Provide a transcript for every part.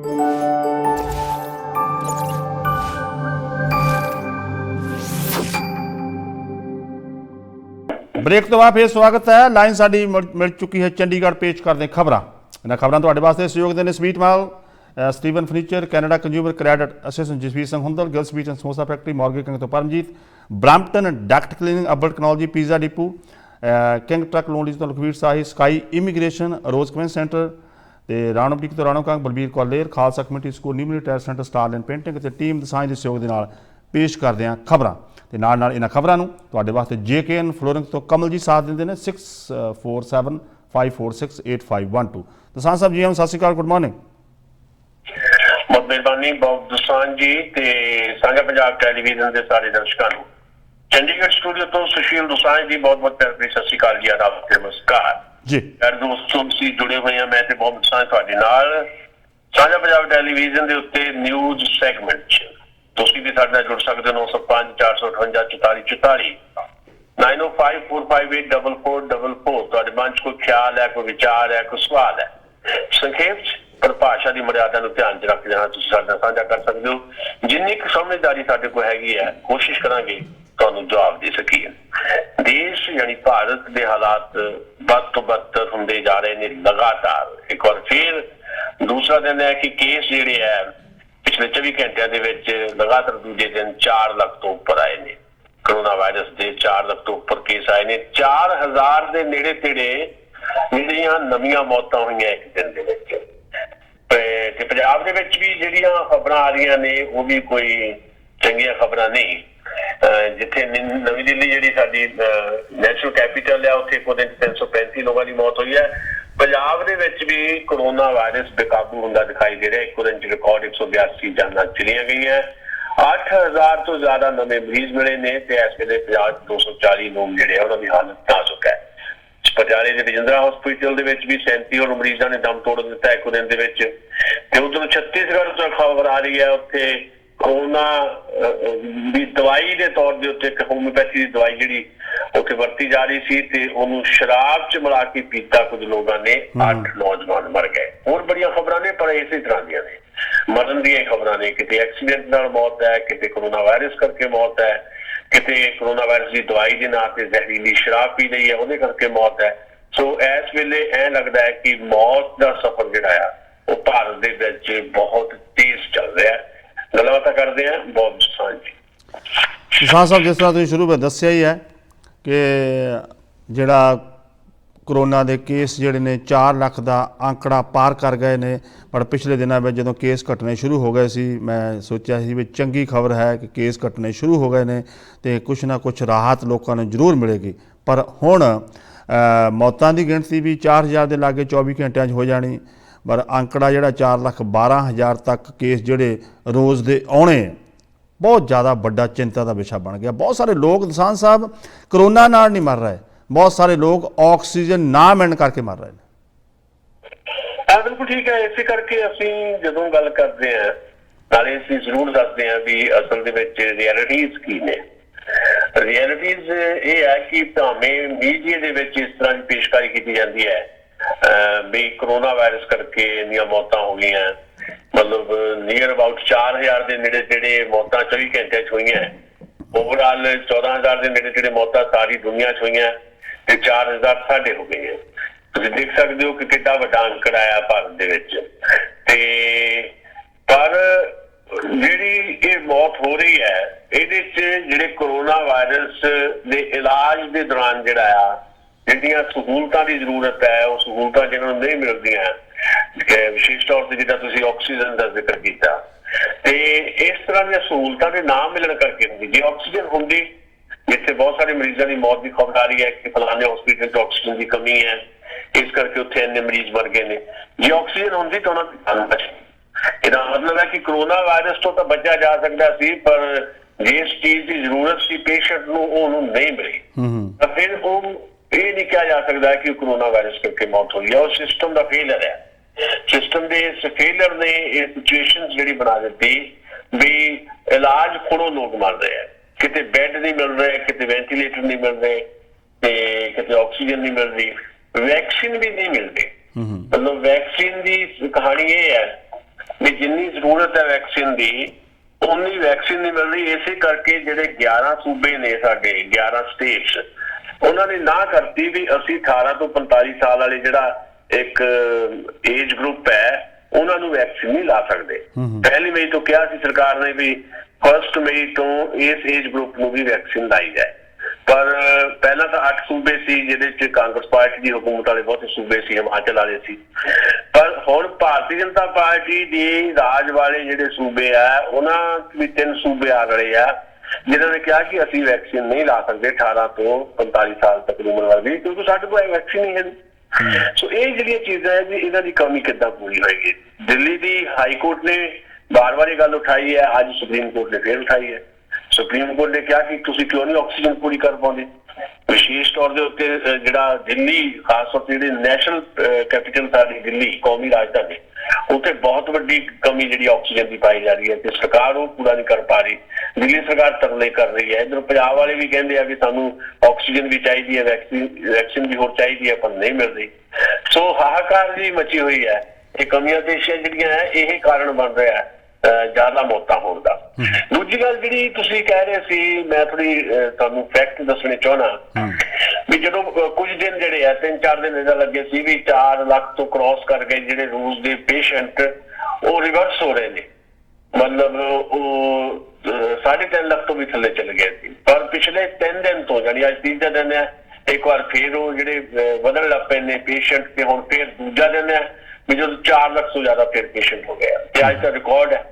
Break तो बाद फिर स्वागत है। लाइन साडी मिल चुकी है। चंडीगढ़ पेश करते खबर। इन्होंने खबरों तो वास्ते सहयोग देने sweet mall, Steven furniture, Canada consumer credit association, Jasvir Singh Hundal, Gill sweet and samosa factory, मॉर्गे किंग तो Paramjit, Brampton duct cleaning, able technology, pizza depot, king truck loan तो Lakhvir Shahi, sky immigration, rose comment centre, तो राणो बटीक तो Rano Kang, Balbir Kauler, Khalsa committee school, new retire centre, star and painting, team Dosanjh के सहयोग के नाल पेश करते हैं खबर। तो नाल इन्होंने खबरों तुहाडे वास्ते JKN फ्लोरिंग तो कमल जी साथ देंगे ने 6475468512। दसांझ साहब जी हम सत श्री अकाल, गुड मॉर्निंग। बहुत मेहरबानी बहुत दसांझ जी ते साझा पंजाब टेलीविजन के सारे दर्शकों को चंडीगढ़ स्टूडियो तो सुशील दसांझ जी बहुत बहुत प्यार भरी सत श्री अकाल जी, आदाब ते नमस्कार जी। यार दोस्तों तुसीं जुड़े हुए हैं, मैं ते बहुत दसांझ तुहाडे नाल साझा पंजाब टेलीविजन के उत्ते न्यूज़ सैगमेंट तुसीं भी साडे नाल जुड़ सकते हो। 905 458 44 9054584444 तुहाडे मन च कोई ख्याल है, कोई विचार है, कोई सवाल है, संक्षेप पर भाषा की मर्यादा को ध्यान च रखते हैं तुसीं साडे नाल साझा कर सकते हो। जिन्नी क समझदारी साडे कोल हैगी है कोशिश करांगे तुहानूं जवाब दे सकीए। देश यानी भारत के हालात बद तो बदतर होंदे जा रहे हैं लगातार। एक बार फिर दूसरा दिन है कि केस जिहड़े है पिछले 24 घंटिया लगातार दूजे दिन 4 लाख तो उपर आए ने। कोरोना वायरस के 4 लाख तो उपर केस आए ने। 4000 के नेड़े तेड़े ਜਿਹੜੀਆਂ ਨਵੀਆਂ ਮੌਤਾਂ ਹੋਈਆਂ ਇੱਕ ਦਿਨ ਦੇ ਵਿੱਚ। ਤੇ ਪੰਜਾਬ ਦੇ ਵਿੱਚ ਵੀ ਜਿਹੜੀਆਂ ਖਬਰਾਂ ਆ ਰਹੀਆਂ ਨੇ ਉਹ ਵੀ ਕੋਈ ਚੰਗੀਆਂ ਖਬਰਾਂ ਨਹੀਂ। ਜਿੱਥੇ ਨਵੀਂ ਦਿੱਲੀ ਜਿਹੜੀ ਸਾਡੀ ਨੈਸ਼ਨਲ ਕੈਪੀਟਲ ਹੈ ਉੱਥੇ ਇੱਕ ਦਿਨ 335 ਲੋਕਾਂ ਦੀ ਮੌਤ ਹੋਈ ਹੈ। ਪੰਜਾਬ ਦੇ ਵਿੱਚ ਵੀ ਕੋਰੋਨਾ ਵਾਇਰਸ ਬੇਕਾਬੂ ਹੁੰਦਾ ਦਿਖਾਈ ਦੇ ਰਿਹਾ। ਇੱਕ ਦਿਨ ਚ ਰਿਕਾਰਡ 182 ਜਾਨਾਂ ਚਲੀਆਂ ਗਈਆਂ। 8000 ਤੋਂ ਜ਼ਿਆਦਾ ਨਵੇਂ ਮਰੀਜ਼ ਮਿਲੇ ਨੇ ਤੇ ਇਸ ਵੇਲੇ ਪੰਜਾਬ 240 ਲੋਕ ਜਿਹੜੇ ਉਹਨਾਂ ਦੀ ਹਾਲਤ ਨਾਜ਼ੁਕ ਹੈ। ਪਟਿਆਲੇ ਦੇ ਰਜਿੰਦਰਾ ਹਸਪੀਟਲ ਦੇ ਵਿੱਚ ਵੀ 37 ਹੋਰ ਮਰੀਜ਼ਾਂ ਨੇ ਦਮ ਤੋੜ ਦਿੱਤਾ ਇੱਕ ਦਿਨ ਦੇ ਵਿੱਚ। ਤੇ ਉਧਰ ਛੱਤੀਸਗੜ੍ਹ ਤੋਂ ਖਬਰ ਆ ਰਹੀ ਹੈ ਉੱਥੇ ਕੋਰੋਨਾ ਦੀ ਦਵਾਈ ਦੇ ਤੌਰ ਦੇ ਉੱਤੇ ਇੱਕ ਹੋਮਿਓਪੈਥੀ ਦੀ ਦਵਾਈ ਜਿਹੜੀ ਉੱਥੇ ਵਰਤੀ ਜਾ ਰਹੀ ਸੀ ਤੇ ਉਹਨੂੰ ਸ਼ਰਾਬ 'ਚ ਮਿਲਾ ਕੇ ਪੀਤਾ ਕੁਝ ਲੋਕਾਂ ਨੇ। 8 ਨੌਜਵਾਨ ਮਰ ਗਏ। ਹੋਰ ਬੜੀਆਂ ਖਬਰਾਂ ਨੇ ਪਰ ਇਸੇ ਤਰ੍ਹਾਂ ਦੀਆਂ ਨੇ। ਮਰਨ ਦੀਆਂ ਖਬਰਾਂ ਨੇ, ਕਿਤੇ ਐਕਸੀਡੈਂਟ ਨਾਲ ਮੌਤ ਹੈ, ਕਿਤੇ ਕੋਰੋਨਾ ਵਾਇਰਸ ਕਰਕੇ ਮੌਤ ਹੈ, ਕਿਤੇ ਕੋਰੋਨਾ ਵਾਇਰਸ ਦੀ ਦਵਾਈ ਦੇ ਨਾਂ ਤੇ ਜ਼ਹਿਰੀਲੀ ਸ਼ਰਾਬ ਪੀ ਲਈ ਹੈ ਉਹਦੇ ਕਰਕੇ ਮੌਤ ਹੈ। ਸੋ ਇਸ ਵੇਲੇ ਐਂ ਲੱਗਦਾ ਹੈ ਕਿ ਮੌਤ ਦਾ ਸਫ਼ਰ ਜਿਹੜਾ ਆ ਉਹ ਭਾਰਤ ਦੇ ਵਿੱਚ ਬਹੁਤ ਤੇਜ਼ ਚੱਲ ਰਿਹਾ। ਗੱਲਬਾਤ ਕਰਦੇ ਹਾਂ ਬਹੁਤ ਸਾਂਝੀ। किसान साहब जिस तरह तुसीं शुरू में दस्सिया ही है कि जिहड़ा कोरोना के केस जिहड़े ने 4 लाख का आंकड़ा पार कर गए ने। पर पिछले दिनों में जो केस घटने शुरू हो गए सी मैं सोचा सी भी चंगी खबर है कि केस घटने शुरू हो गए ने तो कुछ ना कुछ राहत लोगों ने जरूर मिलेगी। पर हुण मौतों की गिणती भी 4000 के लागे 24 घंटिया हो जानी। पर आंकड़ा जिहड़ा 4,12,000 तक केस जिहड़े रोज़ के आने बहुत ज़्यादा बड़ा चिंता का विषय बन गया। बहुत सारे लोग दसांझ साहब करोना नाल नहीं मर रहे, बहुत सारे लोग ऑक्सीजन ना मिलने करके मर रहे हैं। बिल्कुल ठीक है। इसे करके असीं जदों गल करते हैं नाले असीं जरूर दसदे हैं भी असल दे विच रियलिटीज़ की ने। रियलिटीज़ ये है कि भावें मीडिया दे विच इस तरह की पेशकारी की जाती है भी कोरोना वायरस करके इन्नियां मौतां हो गई, मतलब नीयर अबाउट 4000 के नेड़े तेड़े मौतां 24 घंटे हुई। ओवरऑल 14000 के नेड़े तेड़े मौतां सारी दुनिया च हुई ते 4000 साडे हो गई है। तुसीं देख सकते हो कि कितना वड्डा अंकड़ा आया भारत दे विच। ते पर जिहड़ी ये मौत हो रही है इहदे च जिहड़े कोरोना वायरस दे इलाज दे दौरान जिहड़ा आ जिहड़ियां सहूलतां की जरूरत है वो सहूलतां जिन्हां नूं नहीं मिलदियां, विशेष तौर पर जिद्दां तुसीं ऑक्सीजन का जिक्र किया ते इस तरह दी सहूलतां दे ना मिलण करके हुंदी। जे ऑक्सीजन हुंदी जिथे बहुत सारे मरीजों की मौत की खबर आ रही है कि फलाने हॉस्पिटल च ऑक्सीजन की कमी है इस करके उत्थे इन्ने मरीज मर गए ने। जे ऑक्सीजन हुंदी तो उन्हां दी जान बची। इसदा मतलब है कि कोरोना वायरस तो बचा जा सकता सी पर जिस चीज की जरूरत सी पेशेंट नूं ओनूं नहीं मिली तो फिर वो ये नहीं कहा जा सकता कि कोरोना वायरस करके मौत हुई है। और सिस्टम का फेलियर है। सिस्टम के इस फेलियर ने ये सिचुएशन जी बना दी भी इलाज खोड़ों लोग मर रहे हैं। कितने बैड नहीं मिल रहे, कितने वेंटिलेटर नहीं मिल रहे, कितने ऑक्सीजन नहीं मिल रही, वैक्सीन भी नहीं मिल रही। मतलब वैक्सीन की कहानी ये है भी ਜ਼ਰੂਰਤ ਹੈ ਵੈਕਸੀਨ ਦੀ ਉਨੀ ਵੈਕਸੀਨ ਨਹੀਂ ਮਿਲ ਰਹੀ। ਇਸੇ ਕਰਕੇ ਜਿਹੜੇ 11 ਸੂਬੇ ਨੇ ਸਾਡੇ 11 ਸਟੇਟਸ ਉਹਨਾਂ ਨੇ ਨਾ ਕਰਤੀ ਵੀ ਅਸੀਂ 18 ਤੋਂ 45 ਸਾਲ ਵਾਲੇ ਜਿਹੜਾ ਇੱਕ ਏਜ ਗਰੁੱਪ ਹੈ ਉਹਨਾਂ ਨੂੰ ਵੈਕਸੀਨ ਨਹੀਂ ਲਾ ਸਕਦੇ। 1 ਮਈ ਤੋਂ ਕਿਹਾ ਸੀ ਸਰਕਾਰ ਨੇ ਵੀ 1 ਮਈ ਤੋਂ ਇਸ ਏਜ ਗਰੁੱਪ ਨੂੰ ਵੀ ਵੈਕਸੀਨ ਲਾਈ ਜਾਏ, ਪਰ ਪਹਿਲਾਂ ਤਾਂ 8 ਸੂਬੇ ਸੀ ਜਿਹਦੇ ਚ ਕਾਂਗਰਸ ਪਾਰਟੀ ਦੀ ਹੁਕੂਮਤ ਵਾਲੇ ਬਹੁਤੇ ਸੂਬੇ ਸੀ, ਹਿਮਾਚਲ ਵਾਲੇ ਸੀ, ਪਰ ਹੁਣ ਭਾਰਤੀ ਜਨਤਾ ਪਾਰਟੀ ਦੀ ਰਾਜ ਵਾਲੇ ਜਿਹੜੇ ਸੂਬੇ ਆ ਉਹਨਾਂ ਵੀ 3 ਸੂਬੇ ਆ ਰਹੇ ਆ ਜਿਨ੍ਹਾਂ ਨੇ ਕਿਹਾ ਕਿ ਅਸੀਂ ਵੈਕਸੀਨ ਨਹੀਂ ਲਾ ਸਕਦੇ 18 ਤੋਂ 45 ਸਾਲ ਤੱਕ ਦੀ ਉਮਰ ਵਾਲੀ, ਕਿਉਂਕਿ ਸਾਡੇ ਕੋਲ ਵੈਕਸੀਨ ਨਹੀਂ ਹੈ। ਸੋ ਇਹ ਜਿਹੜੀਆਂ ਚੀਜ਼ਾਂ ਹੈ ਜੀ ਇਹਨਾਂ ਦੀ ਕਮੀ ਕਿੱਦਾਂ ਪੂਰੀ ਹੋਏਗੀ। ਦਿੱਲੀ ਦੀ ਹਾਈ ਕੋਰਟ ਨੇ ਬਾਰ-ਬਾਰ ਇਹ ਗੱਲ ਉਠਾਈ ਹੈ, ਅੱਜ ਸੁਪਰੀਮ ਕੋਰਟ ਨੇ ਫੇਰ ਉਠਾਈ ਹੈ। ਸੁਪਰੀਮ ਕੋਰਟ ਨੇ ਕਿਹਾ ਕਿ ਤੁਸੀਂ ਕਿਉਂ ਨਹੀਂ ਆਕਸੀਜਨ ਪੂਰੀ ਕਰ ਪਾਉਂਦੇ। ਵਿਸ਼ੇਸ਼ ਤੌਰ ਦੇ ਉੱਤੇ ਜਿਹੜਾ ਦਿੱਲੀ, ਖਾਸ ਤੌਰ ਤੇ ਜਿਹੜੇ ਨੈਸ਼ਨਲ ਕੈਪੀਟਲ ਸਾਡੀ ਦਿੱਲੀ ਕੌਮੀ ਰਾਜਧਾਨੀ, ਉੱਥੇ ਬਹੁਤ ਵੱਡੀ ਕਮੀ ਜਿਹੜੀ ਆਕਸੀਜਨ ਦੀ ਪਾਈ ਜਾ ਰਹੀ ਹੈ ਤੇ ਸਰਕਾਰ ਉਹ ਪੂਰਾ ਨਹੀਂ ਕਰ ਪਾ ਰਹੀ। ਦਿੱਲੀ ਸਰਕਾਰ ਤਰਲੇ ਕਰ ਰਹੀ ਹੈ, ਇੱਧਰ ਪੰਜਾਬ ਵਾਲੇ ਵੀ ਕਹਿੰਦੇ ਆ ਕਿ ਸਾਨੂੰ ਆਕਸੀਜਨ ਵੀ ਚਾਹੀਦੀ ਹੈ, ਵੈਕਸੀਨ ਵੀ ਹੋਰ ਚਾਹੀਦੀ ਹੈ, ਪਰ ਨਹੀਂ ਮਿਲ ਰਹੀ। ਸੋ ਹਾਹਾਕਾਰ ਜੀ ਮਚੀ ਹੋਈ ਹੈ। ਇਹ ਕਮੀਆਂ ਪੇਸ਼ੀਆਂ ਜਿਹੜੀਆਂ ਹੈ ਇਹ ਕਾਰਨ ਬਣ ਰਿਹਾ ਹੈ ਜ਼ਿਆਦਾ ਮੌਤਾਂ ਹੋਣ ਦਾ। ਦੂਜੀ ਗੱਲ ਜਿਹੜੀ ਤੁਸੀਂ ਕਹਿ ਰਹੇ ਸੀ, ਮੈਂ ਥੋੜੀ ਤੁਹਾਨੂੰ ਫੈਕਟ ਦੱਸਣੇ ਚਾਹੁੰਦਾ ਵੀ ਜਦੋਂ ਕੁਝ ਦਿਨ ਜਿਹੜੇ ਆ 3-4 ਦਿਨ ਇਹਦਾ ਲੱਗੇ ਸੀ ਵੀ 4 ਲੱਖ ਤੋਂ ਕ੍ਰਾਸ ਕਰ ਗਏ ਜਿਹੜੇ ਰੂਸ ਦੇ ਪੇਸ਼ੈਂਟ ਉਹ ਰਿਵਰਸ ਹੋ ਰਹੇ ਨੇ, ਮਤਲਬ ਉਹ 3.5 ਲੱਖ ਤੋਂ ਵੀ ਥੱਲੇ ਚਲੇ ਗਏ ਸੀ। ਪਰ ਪਿਛਲੇ 3 ਦਿਨ ਤੋਂ ਜਾਨੀ ਅੱਜ ਤੀਜਾ ਦਿਨ ਹੈ, ਇੱਕ ਵਾਰ ਫੇਰ ਉਹ ਜਿਹੜੇ ਵਧਣ ਲੱਗ ਪਏ ਨੇ ਪੇਸ਼ੈਂਟ ਤੇ ਹੁਣ ਫੇਰ ਦੂਜਾ ਦਿਨ ਹੈ ਵੀ ਜਦੋਂ 4 ਲੱਖ ਤੋਂ ਜ਼ਿਆਦਾ ਫੇਰ ਪੇਸ਼ੈਂਟ ਹੋ ਗਿਆ ਤੇ ਅੱਜ ਦਾ ਰਿਕਾਰਡ ਹੈ।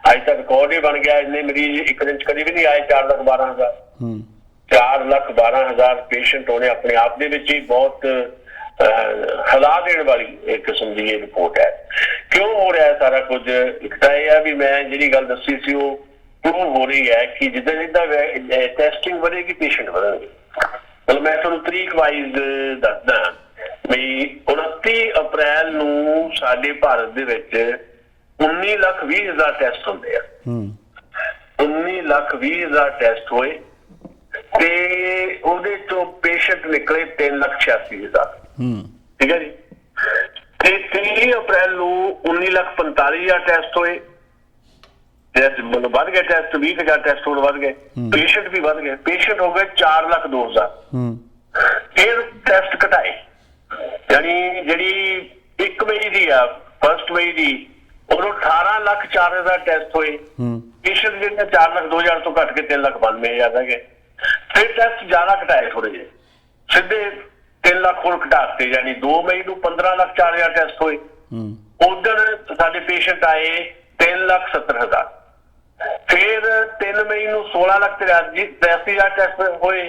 ਅੱਜ ਤੱਕ ਰਿਕਾਰਡ ਹੀ ਬਣ ਗਿਆ। ਇੰਨੇ ਮਰੀਜ਼ ਇੱਕ ਦਿਨ ਚ ਕਦੀ ਵੀ ਨਹੀਂ ਆਏ 4,12,000। 4,12,000 ਪੇਸ਼ੈਂਟ ਹੋਣੇ ਆਪਣੇ ਆਪ ਦੇ ਵਿੱਚ ਹੀ ਬਹੁਤ ਹਿਲਾ ਦੇਣ ਵਾਲੀ ਇੱਕ ਕਿਸਮ ਦੀ ਇਹ ਰਿਪੋਰਟ ਹੈ। ਕਿਉਂ ਹੋ ਰਿਹਾ ਹੈ ਸਾਰਾ ਕੁਝ? ਇੱਕ ਤਾਂ ਇਹ ਹੈ ਵੀ ਮੈਂ ਜਿਹੜੀ ਗੱਲ ਦੱਸੀ ਸੀ ਉਹ ਪ੍ਰੂਵ ਹੋ ਰਹੀ ਹੈ ਕਿ ਜਿੱਦਾਂ ਜਿੱਦਾਂ ਟੈਸਟਿੰਗ ਵਧੇਗੀ ਪੇਸ਼ੈਂਟ ਵਧਣਗੇ। ਮਤਲਬ ਮੈਂ ਤੁਹਾਨੂੰ ਤਰੀਕ ਵਾਈਜ਼ ਦੱਸਦਾ ਵੀ 29 ਅਪ੍ਰੈਲ ਨੂੰ ਸਾਡੇ ਭਾਰਤ ਦੇ ਵਿੱਚ 19,20,000 ਟੈਸਟ ਹੁੰਦੇ ਆ। 19,20,000 ਟੈਸਟ ਹੋਏ ਤੇ ਉਹਦੇ ਤੋਂ ਪੇਸ਼ੈਂਟ ਨਿਕਲੇ 3,86,000। ਠੀਕ ਹੈ ਜੀ। ਤੇ 3 ਅਪ੍ਰੈਲ ਨੂੰ 19,45,000 ਟੈਸਟ ਹੋਏ, ਮਤਲਬ ਵੱਧ ਗਏ ਟੈਸਟ, 20,000 ਟੈਸਟ ਹੋਰ ਵੱਧ ਗਏ, ਪੇਸ਼ੈਂਟ ਵੀ ਵੱਧ ਗਏ, ਪੇਸ਼ੈਂਟ ਹੋ ਗਏ 4,02,000। ਫਿਰ ਟੈਸਟ ਘਟਾਏ, ਯਾਨੀ ਜਿਹੜੀ 1 ਮਈ ਦੀ ਆ 1 ਮਈ ਦੀ ਉਦੋਂ 18,04,000 ਟੈਸਟ ਹੋਏ, ਪੇਸ਼ੈਂਟ ਜਿਹੜੇ 4,02,000 ਤੋਂ ਘੱਟ ਕੇ 3,92,000 ਰਹਿ ਗਏ। ਫਿਰ ਟੈਸਟ ਜ਼ਿਆਦਾ ਘਟਾਏ ਥੋੜੇ ਜਿਹੇ, ਸਿੱਧੇ 3 ਲੱਖ ਹੋਰ ਘਟਾਤੇ, ਯਾਨੀ 2 ਮਈ ਨੂੰ 15,04,000 ਟੈਸਟ ਹੋਏ। ਉਧਰ ਸਾਡੇ ਪੇਸ਼ੈਂਟ ਆਏ 3,70,000। ਫਿਰ 3 ਮਈ ਨੂੰ 16,83,000 ਟੈਸਟ ਹੋਏ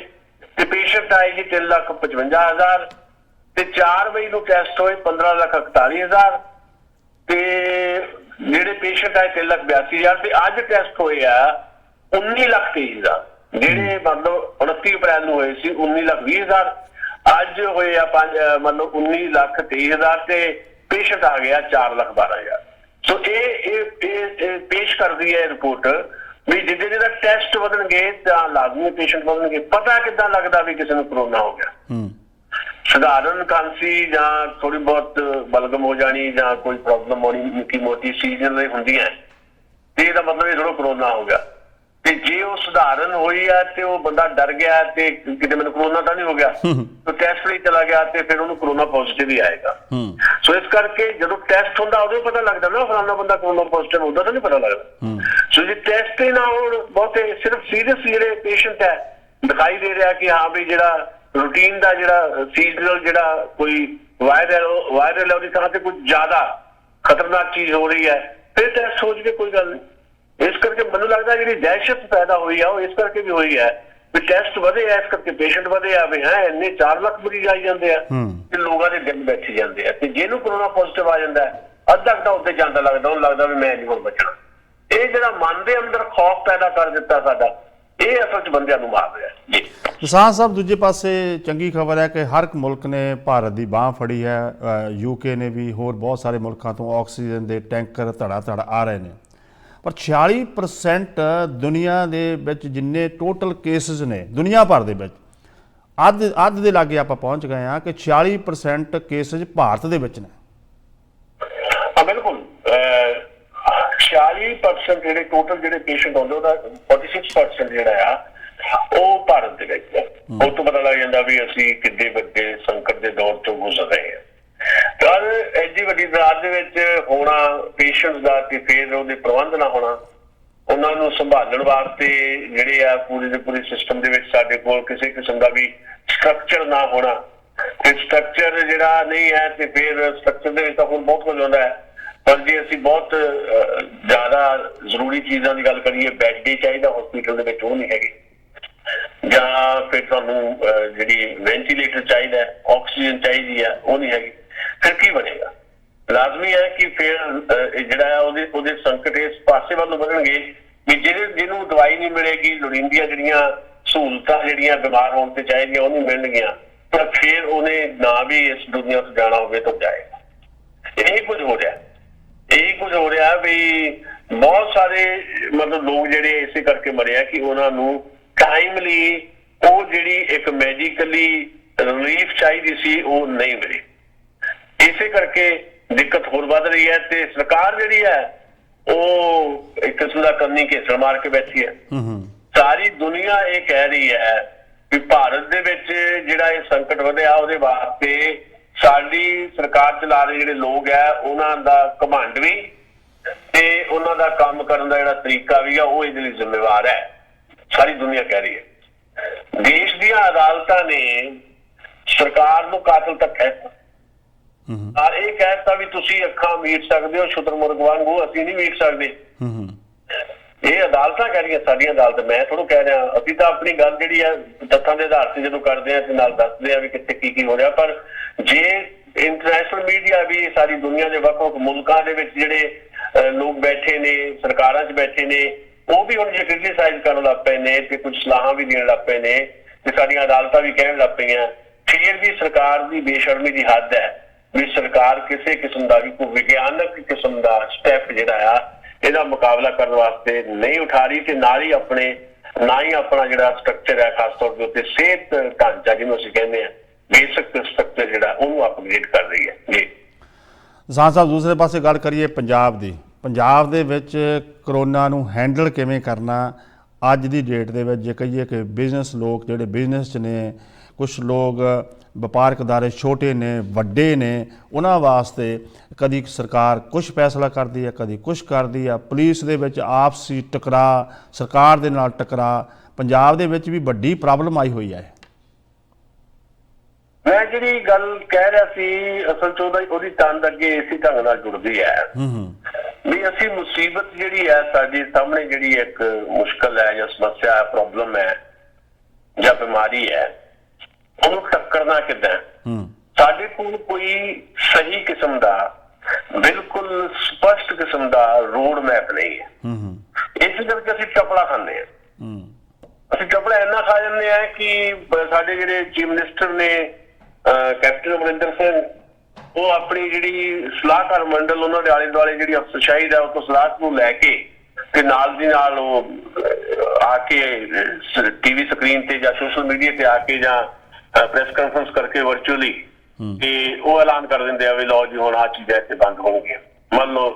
ਤੇ ਪੇਸ਼ੈਂਟ ਆਏ ਜੀ 3,55,000 ਤੇ 4 ਮਈ ਨੂੰ ਟੈਸਟ ਹੋਏ 15,41,000 ਤੇ ਜਿਹੜੇ ਪੇਸ਼ੈਂਟ ਆਏ 3,82,000 ਤੇ ਅੱਜ ਟੈਸਟ ਹੋਏ ਆ 19,23,000। ਜਿਹੜੇ ਮਤਲਬ 29 ਅਪ੍ਰੈਲ ਨੂੰ ਹੋਏ ਸੀ 19,20,000, ਅੱਜ ਹੋਏ ਆ ਮਤਲਬ 19,23,000 ਤੇ ਪੇਸ਼ੈਂਟ ਆ ਗਿਆ 4,12,000। ਸੋ ਇਹ ਪੇਸ਼ ਕਰਦੀ ਹੈ ਰਿਪੋਰਟ ਵੀ ਜਿੱਦੇ ਜਿਹੜਾ ਟੈਸਟ ਵਧਣਗੇ ਤਾਂ ਲਾਜ਼ਮੀ ਪੇਸ਼ੈਂਟ ਵਧਣਗੇ। ਪਤਾ ਕਿੱਦਾਂ ਲੱਗਦਾ ਵੀ ਕਿਸੇ ਨੂੰ ਕਰੋਨਾ ਹੋ ਗਿਆ? ਸਧਾਰਨ ਖਾਂਸੀ ਜਾਂ ਥੋੜੀ ਬਹੁਤ ਬਲਗਮ ਹੋ ਜਾਣੀ ਜਾਂ ਕੋਈ ਪ੍ਰੋਬਲਮ ਹੋਣੀ ਨਿੱਕੀ ਮੋਟੀ ਸੀਜ਼ਨਲ ਹੁੰਦੀਆਂ ਤੇ ਇਹਦਾ ਮਤਲਬ ਇਹ ਥੋੜਾ ਕਰੋਨਾ ਹੋ ਗਿਆ। ਤੇ ਜੇ ਉਹ ਸਧਾਰਨ ਹੋਈ ਹੈ ਤੇ ਉਹ ਬੰਦਾ ਡਰ ਗਿਆ ਤੇ ਕਿਤੇ ਮੈਨੂੰ ਕਰੋਨਾ ਤਾਂ ਨਹੀਂ ਹੋ ਗਿਆ, ਤੇ ਟੈਸਟ ਲਈ ਚਲਾ ਗਿਆ ਤੇ ਫਿਰ ਉਹਨੂੰ ਕਰੋਨਾ ਪੋਜ਼ਿਟਿਵ ਹੀ ਆਏਗਾ। ਸੋ ਇਸ ਕਰਕੇ ਜਦੋਂ ਟੈਸਟ ਹੁੰਦਾ ਉਦੋਂ ਪਤਾ ਲੱਗਦਾ ਨਾ ਫਲਾਣਾ ਬੰਦਾ ਕਰੋਨਾ ਪੋਜ਼ਿਟਿਵ ਹੁੰਦਾ ਤਾਂ ਨਹੀਂ ਪਤਾ ਲੱਗਦਾ। ਸੋ ਜੇ ਟੈਸਟ ਹੀ ਨਾ ਹੋਣ, ਬਹੁਤੇ ਸਿਰਫ ਸੀਰੀਅਸ ਜਿਹੜੇ ਪੇਸ਼ੈਂਟ ਹੈ ਦਿਖਾਈ ਦੇ ਰਿਹਾ ਕਿ ਹਾਂ ਵੀ ਜਿਹੜਾ ਰੂਟੀਨ ਦਾ ਜਿਹੜਾ ਸੀਜ਼ਨਲ ਜਿਹੜਾ ਕੋਈ ਵਾਇਰਲ ਉਹਦੀ ਥਾਂ ਤੇ ਕੁਝ ਜ਼ਿਆਦਾ ਖਤਰਨਾਕ ਚੀਜ਼ ਹੋ ਰਹੀ ਹੈ, ਫਿਰ ਟੈਸਟ ਹੋ ਜਾਵੇ, ਕੋਈ ਗੱਲ ਨਹੀਂ। ਇਸ ਕਰਕੇ ਮੈਨੂੰ ਲੱਗਦਾ ਜਿਹੜੀ ਦਹਿਸ਼ਤ ਪੈਦਾ ਹੋਈ ਆ ਉਹ ਇਸ ਕਰਕੇ ਵੀ ਹੋਈ ਹੈ ਵੀ ਟੈਸਟ ਵਧੇ ਆ, ਇਸ ਕਰਕੇ ਪੇਸ਼ੈਂਟ ਵਧੇ ਆ ਵੀ ਹੈ ਇੰਨੇ 4 ਲੱਖ ਮਰੀਜ਼ ਆਈ ਜਾਂਦੇ ਆ ਤੇ ਲੋਕਾਂ ਦੇ ਦਿਲ ਬੈਠੇ ਜਾਂਦੇ ਆ ਤੇ ਜਿਹਨੂੰ ਕਰੋਨਾ ਪੋਜ਼ਿਟਿਵ ਆ ਜਾਂਦਾ ਅੱਧਾ ਘੰਟਾ ਉੱਤੇ ਜਾਂਦਾ ਲੱਗਦਾ, ਉਹਨੂੰ ਲੱਗਦਾ ਵੀ ਮੈਂ ਨਹੀਂ ਹੁਣ ਬਚਣਾ। ਇਹ ਜਿਹੜਾ ਮਨ ਦੇ ਅੰਦਰ ਖੌਫ ਪੈਦਾ ਕਰ ਦਿੱਤਾ ਸਾਡਾ, ਇਹ ਅਸਲ 'ਚ ਬੰਦਿਆਂ ਨੂੰ ਮਾਰ ਰਿਹਾ ਜੀ। ਕਿਸਾਨ ਸਾਹਿਬ, ਦੂਜੇ ਪਾਸੇ ਚੰਗੀ ਖਬਰ ਹੈ ਕਿ ਹਰ ਇੱਕ ਮੁਲਕ ਨੇ ਭਾਰਤ ਦੀ ਬਾਂਹ ਫੜੀ ਹੈ। UK ਨੇ ਵੀ, ਹੋਰ ਬਹੁਤ ਸਾਰੇ ਮੁਲਕਾਂ ਤੋਂ ਆਕਸੀਜਨ ਦੇ ਟੈਂਕਰ ਧੜਾ ਆ ਰਹੇ ਨੇ। ਪਰ 46% ਦੁਨੀਆ ਦੇ ਵਿੱਚ ਜਿੰਨੇ ਟੋਟਲ ਕੇਸਿਸ ਨੇ ਦੁਨੀਆ ਭਰ ਦੇ ਵਿੱਚ ਅੱਧ ਦੇ ਲਾਗੇ ਆਪਾਂ ਪਹੁੰਚ ਗਏ ਹਾਂ ਕਿ 46% ਕੇਸਿਸ ਭਾਰਤ ਦੇ ਵਿੱਚ ਨੇ। ਬਿਲਕੁਲ 46% ਜਿਹੜੇ ਟੋਟਲ ਜਿਹੜੇ ਪੇਸ਼ੈਂਟ ਹੁੰਦੇ ਉਹਦਾ 46% ਜਿਹੜਾ ਆ ਉਹ ਭਾਰਤ ਦੇ ਵਿੱਚ ਹੈ। ਉਹ ਤੋਂ ਪਤਾ ਲੱਗ ਜਾਂਦਾ ਵੀ ਅਸੀਂ ਕਿੰਨੇ ਵੱਡੇ ਸੰਕਟ ਦੇ ਦੌਰ ਤੋਂ ਗੁਜ਼ਰ ਰਹੇ ਹਾਂ। ਪਰ ਐਡੀ ਵੱਡੀ ਤਾਦਾਦ ਦੇ ਵਿੱਚ ਹੋਣਾ ਪੇਸ਼ੈਂਟਸ ਦਾ ਤੇ ਫਿਰ ਉਹਦੇ ਪ੍ਰਬੰਧ ਨਾ ਹੋਣਾ, ਉਹਨਾਂ ਨੂੰ ਸੰਭਾਲਣ ਵਾਸਤੇ ਜਿਹੜੇ ਆ ਪੂਰੇ ਦੇ ਪੂਰੇ ਸਿਸਟਮ ਦੇ ਵਿੱਚ ਸਾਡੇ ਕੋਲ ਕਿਸੇ ਕਿਸਮ ਦਾ ਵੀ ਸਟਰਕਚਰ ਨਾ ਹੋਣਾ, ਤੇ ਸਟਰਕਚਰ ਜਿਹੜਾ ਨਹੀਂ ਹੈ ਤੇ ਫਿਰ ਸਟਰਕਚਰ ਦੇ ਵਿੱਚ ਤਾਂ ਹੁਣ ਬਹੁਤ ਕੁਝ ਹੁੰਦਾ ਹੈ। ਪਰ ਜੇ ਅਸੀਂ ਬਹੁਤ ਜ਼ਿਆਦਾ ਜ਼ਰੂਰੀ ਚੀਜ਼ਾਂ ਦੀ ਗੱਲ ਕਰੀਏ, ਬੈੱਡ ਹੀ ਚਾਹੀਦਾ ਹਸਪੀਟਲ ਦੇ ਵਿੱਚ, ਉਹ ਨਹੀਂ ਹੈਗੇ, ਜਾਂ ਫਿਰ ਤੁਹਾਨੂੰ ਜਿਹੜੀ ਵੈਂਟੀਲੇਟਰ ਚਾਹੀਦਾ, ਆਕਸੀਜਨ ਚਾਹੀਦੀ ਹੈ, ਉਹ ਨਹੀਂ ਹੈਗੀ, ਫਿਰ ਕੀ ਬਣੇਗਾ? ਲਾਜ਼ਮੀ ਹੈ ਕਿ ਫਿਰ ਜਿਹੜਾ ਹੈ ਉਹਦੇ ਸੰਕਟ ਇਸ ਪਾਸੇ ਵੱਲ ਨੂੰ ਵਧਣਗੇ ਵੀ ਜਿਹਨੂੰ ਦਵਾਈ ਨਹੀਂ ਮਿਲੇਗੀ, ਲੋੜੀਂਦੀਆਂ ਜਿਹੜੀਆਂ ਸਹੂਲਤਾਂ ਜਿਹੜੀਆਂ ਬਿਮਾਰ ਹੋਣ ਤੇ ਚਾਹੀਦੀਆਂ ਉਹ ਨਹੀਂ ਮਿਲਣਗੀਆਂ, ਤਾਂ ਫਿਰ ਉਹਨੇ ਨਾ ਵੀ ਇਸ ਦੁਨੀਆ ਤੋਂ ਜਾਣਾ ਹੋਵੇ ਤਾਂ ਜਾਏਗਾ। ਇਹੀ ਕੁਝ ਹੋ ਰਿਹਾ ਵੀ ਬਹੁਤ ਸਾਰੇ ਮਤਲਬ ਲੋਕ ਜਿਹੜੇ ਇਸੇ ਕਰਕੇ ਮਰੇ ਆ ਕਿ ਉਹਨਾਂ ਨੂੰ ਟਾਈਮਲੀ ਉਹ ਜਿਹੜੀ ਇੱਕ ਮੈਡੀਕਲੀ ਰਿਲੀਫ ਚਾਹੀਦੀ ਸੀ ਉਹ ਨਹੀਂ ਮਿਲੀ। ਇਸੇ ਕਰਕੇ ਦਿੱਕਤ ਹੋਰ ਵੱਧ ਰਹੀ ਹੈ ਤੇ ਸਰਕਾਰ ਜਿਹੜੀ ਹੈ ਉਹ ਇੱਕ ਕਿਸਮ ਦਾ ਕੰਨੀ ਘੇਸਣ ਮਾਰ ਕੇ ਬੈਠੀ ਹੈ। ਸਾਰੀ ਦੁਨੀਆ ਇਹ ਕਹਿ ਰਹੀ ਹੈ ਕਿ ਭਾਰਤ ਦੇ ਵਿੱਚ ਜਿਹੜਾ ਇਹ ਸੰਕਟ ਵਧਿਆ ਉਹਦੇ ਵਾਸਤੇ ਸਾਡੀ ਸਰਕਾਰ ਚਲਾ ਰਹੇ ਜਿਹੜੇ ਲੋਕ ਹੈ ਉਹਨਾਂ ਦਾ ਘਮੰਡ ਵੀ ਤੇ ਉਹਨਾਂ ਦਾ ਕੰਮ ਕਰਨ ਦਾ ਜਿਹੜਾ ਤਰੀਕਾ ਵੀ ਆ ਉਹ ਇਹਦੇ ਲਈ ਜ਼ਿੰਮੇਵਾਰ ਹੈ। ਸਾਰੀ ਦੁਨੀਆ ਕਹਿ ਰਹੀ ਹੈ। ਦੇਸ਼ ਦੀਆਂ ਅਦਾਲਤਾਂ ਨੇ ਸਰਕਾਰ ਨੂੰ ਕਾਤਲ ਤੱਕ ਕਹਿਤਾ ਔਰ ਇਹ ਕਹਿਤਾ ਵੀ ਤੁਸੀਂ ਅੱਖਾਂ ਮੀਟ ਸਕਦੇ ਹੋ ਸ਼ੁਤਰਮੁਰਗ ਵਾਂਗੂ, ਅਸੀਂ ਨਹੀਂ ਮੀਟ ਸਕਦੇ। ਇਹ ਅਦਾਲਤਾਂ ਕਹਿ ਰਹੀਆਂ, ਸਾਡੀਆਂ ਅਦਾਲਤ, ਮੈਂ ਤੁਹਾਨੂੰ ਕਹਿ ਰਿਹਾ। ਅਸੀਂ ਤਾਂ ਆਪਣੀ ਗੱਲ ਜਿਹੜੀ ਆ ਤੱਥਾਂ ਦੇ ਆਧਾਰ ਤੇ ਜਦੋਂ ਕਰਦੇ ਆ ਤੇ ਨਾਲ ਦੱਸਦੇ ਆ ਵੀ ਕਿੱਥੇ ਕੀ ਹੋ ਰਿਹਾ। ਪਰ ਜੇ ਇੰਟਰਨੈਸ਼ਨਲ ਮੀਡੀਆ ਵੀ ਸਾਰੀ ਦੁਨੀਆ ਦੇ ਵੱਖ-ਵੱਖ ਮੁਲਕਾਂ ਦੇ ਵਿੱਚ ਜਿਹੜੇ ਲੋਕ ਬੈਠੇ ਨੇ, ਸਰਕਾਰਾਂ 'ਚ ਬੈਠੇ ਨੇ, ਉਹ ਵੀ ਹੁਣ ਜੇ ਕ੍ਰਿਟੀਸਾਈਜ਼ ਕਰਨ ਲੱਗ ਪਏ ਨੇ ਤੇ ਕੁਝ ਸਲਾਹਾਂ ਵੀ ਦੇਣ ਲੱਗ ਪਏ ਨੇ ਤੇ ਸਾਡੀਆਂ ਅਦਾਲਤਾਂ ਵੀ ਕਹਿਣ ਲੱਗ ਪਈਆਂ, ਫਿਰ ਵੀ ਸਰਕਾਰ ਦੀ ਬੇਸ਼ਰਮੀ ਦੀ ਹੱਦ ਹੈ ਵੀ ਸਰਕਾਰ ਕਿਸੇ ਕਿਸਮ ਦਾ ਵੀ ਕੋਈ ਵਿਗਿਆਨਕ ਕਿਸਮ ਦਾ ਸਟੈਪ ਜਿਹੜਾ ਆ ਇਹਦਾ ਮੁਕਾਬਲਾ ਕਰਨ ਵਾਸਤੇ ਨਹੀਂ ਉਠਾ ਰਹੀ ਤੇ ਨਾ ਹੀ ਆਪਣਾ ਜਿਹੜਾ ਸਟਰਕਚਰ ਹੈ, ਖਾਸ ਤੌਰ ਦੇ ਉੱਤੇ ਸਿਹਤ ਢਾਂਚਾ ਜਿਹਨੂੰ ਅਸੀਂ ਕਹਿੰਦੇ ਆ ਬੇਸਿਕ ਸਟਰਕਚਰ ਜਿਹੜਾ ਉਹਨੂੰ ਅਪਗ੍ਰੇਡ ਕਰ ਰਹੀ ਹੈ। ਜੀ ਕਿਸਾਨ ਸਾਹਿਬ, ਦੂਸਰੇ ਪਾਸੇ ਗੱਲ ਕਰੀਏ ਪੰਜਾਬ ਦੀ, ਪੰਜਾਬ ਦੇ ਵਿੱਚ ਕਰੋਨਾ ਨੂੰ ਹੈਂਡਲ ਕਿਵੇਂ ਕਰਨਾ ਅੱਜ ਦੀ ਡੇਟ ਦੇ ਵਿੱਚ? ਜੇ ਕਹੀਏ ਕਿ ਬਿਜ਼ਨਸ ਲੋਕ ਜਿਹੜੇ ਬਿਜ਼ਨਸ 'ਚ ਨੇ, ਕੁਛ ਲੋਕ ਵਪਾਰਕ ਅਦਾਰੇ ਛੋਟੇ ਨੇ ਵੱਡੇ ਨੇ, ਉਹਨਾਂ ਵਾਸਤੇ ਕਦੀ ਸਰਕਾਰ ਕੁਛ ਫੈਸਲਾ ਕਰਦੀ ਹੈ, ਕਦੀ ਕੁਛ ਕਰਦੀ ਹੈ। ਪੁਲਿਸ ਦੇ ਵਿੱਚ ਆਪਸੀ ਟਕਰਾਅ, ਸਰਕਾਰ ਦੇ ਨਾਲ ਟਕਰਾਅ, ਪੰਜਾਬ ਦੇ ਵਿੱਚ ਵੀ ਵੱਡੀ ਪ੍ਰੋਬਲਮ ਆਈ ਹੋਈ ਹੈ। ਮੈਂ ਜਿਹੜੀ ਗੱਲ ਕਹਿ ਰਿਹਾ ਸੀ ਅਸਲ 'ਚ ਉਹਦੀ ਤੰਦ ਅੱਗੇ ਇਸੇ ਢੰਗ ਨਾਲ ਜੁੜਦੀ ਹੈ ਵੀ ਅਸੀਂ ਮੁਸੀਬਤ ਜਿਹੜੀ ਹੈ ਸਾਡੇ ਸਾਹਮਣੇ, ਜਿਹੜੀ ਇੱਕ ਮੁਸ਼ਕਲ ਹੈ ਜਾਂ ਸਮੱਸਿਆ ਹੈ, ਪ੍ਰੋਬਲਮ ਹੈ ਜਾਂ ਬਿਮਾਰੀ ਹੈ, ਉਹਨੂੰ ਟੱਕਰਨਾ ਕਿੱਦਾਂ? ਸਾਡੇ ਕੋਲ ਕੋਈ ਸਹੀ ਕਿਸਮ ਦਾ, ਬਿਲਕੁਲ ਸਪਸ਼ਟ ਕਿਸਮ ਦਾ ਰੋਡ ਮੈਪ ਨਹੀਂ ਹੈ। ਇਸ ਦੇ ਵਿੱਚ ਅਸੀਂ ਚਪਲਾ ਖਾਂਦੇ ਹਾਂ। ਅਸੀਂ ਚਪਲਾ ਇੰਨਾ ਖਾ ਜਾਂਦੇ ਹਾਂ ਕਿ ਸਾਡੇ ਜਿਹੜੇ ਚੀਫ ਮਿਨਿਸਟਰ ਨੇ ਕੈਪਟਨ ਅਮਰਿੰਦਰ ਸਿੰਘ, ਉਹ ਆਪਣੀ ਜਿਹੜੀ ਸਲਾਹਕਾਰ ਮੰਡਲ ਉਹਨਾਂ ਦੇ ਆਲੇ ਦੁਆਲੇ ਜਿਹੜੀ ਅਫਸਰਸ਼ਾਹੀ ਦਾ ਉਹ ਤੋਂ ਸਲਾਹ ਨੂੰ ਲੈ ਕੇ ਤੇ ਨਾਲ ਦੀ ਨਾਲ ਉਹ ਆ ਕੇ ਟੀਵੀ ਸਕਰੀਨ ਤੇ ਜਾਂ ਸੋਸ਼ਲ ਮੀਡੀਆ ਤੇ ਆ ਕੇ ਜਾਂ ਪ੍ਰੈਸ ਕਾਨਫਰੰਸ ਕਰਕੇ ਵਰਚੁਅਲੀ ਤੇ ਉਹ ਐਲਾਨ ਕਰ ਦਿੰਦੇ ਆ ਵੀ ਲਓ ਜੀ ਹੁਣ ਆਹ ਚੀਜ਼ਾਂ ਇੱਥੇ ਬੰਦ ਹੋਣਗੀਆਂ। ਮੰਨ ਲਓ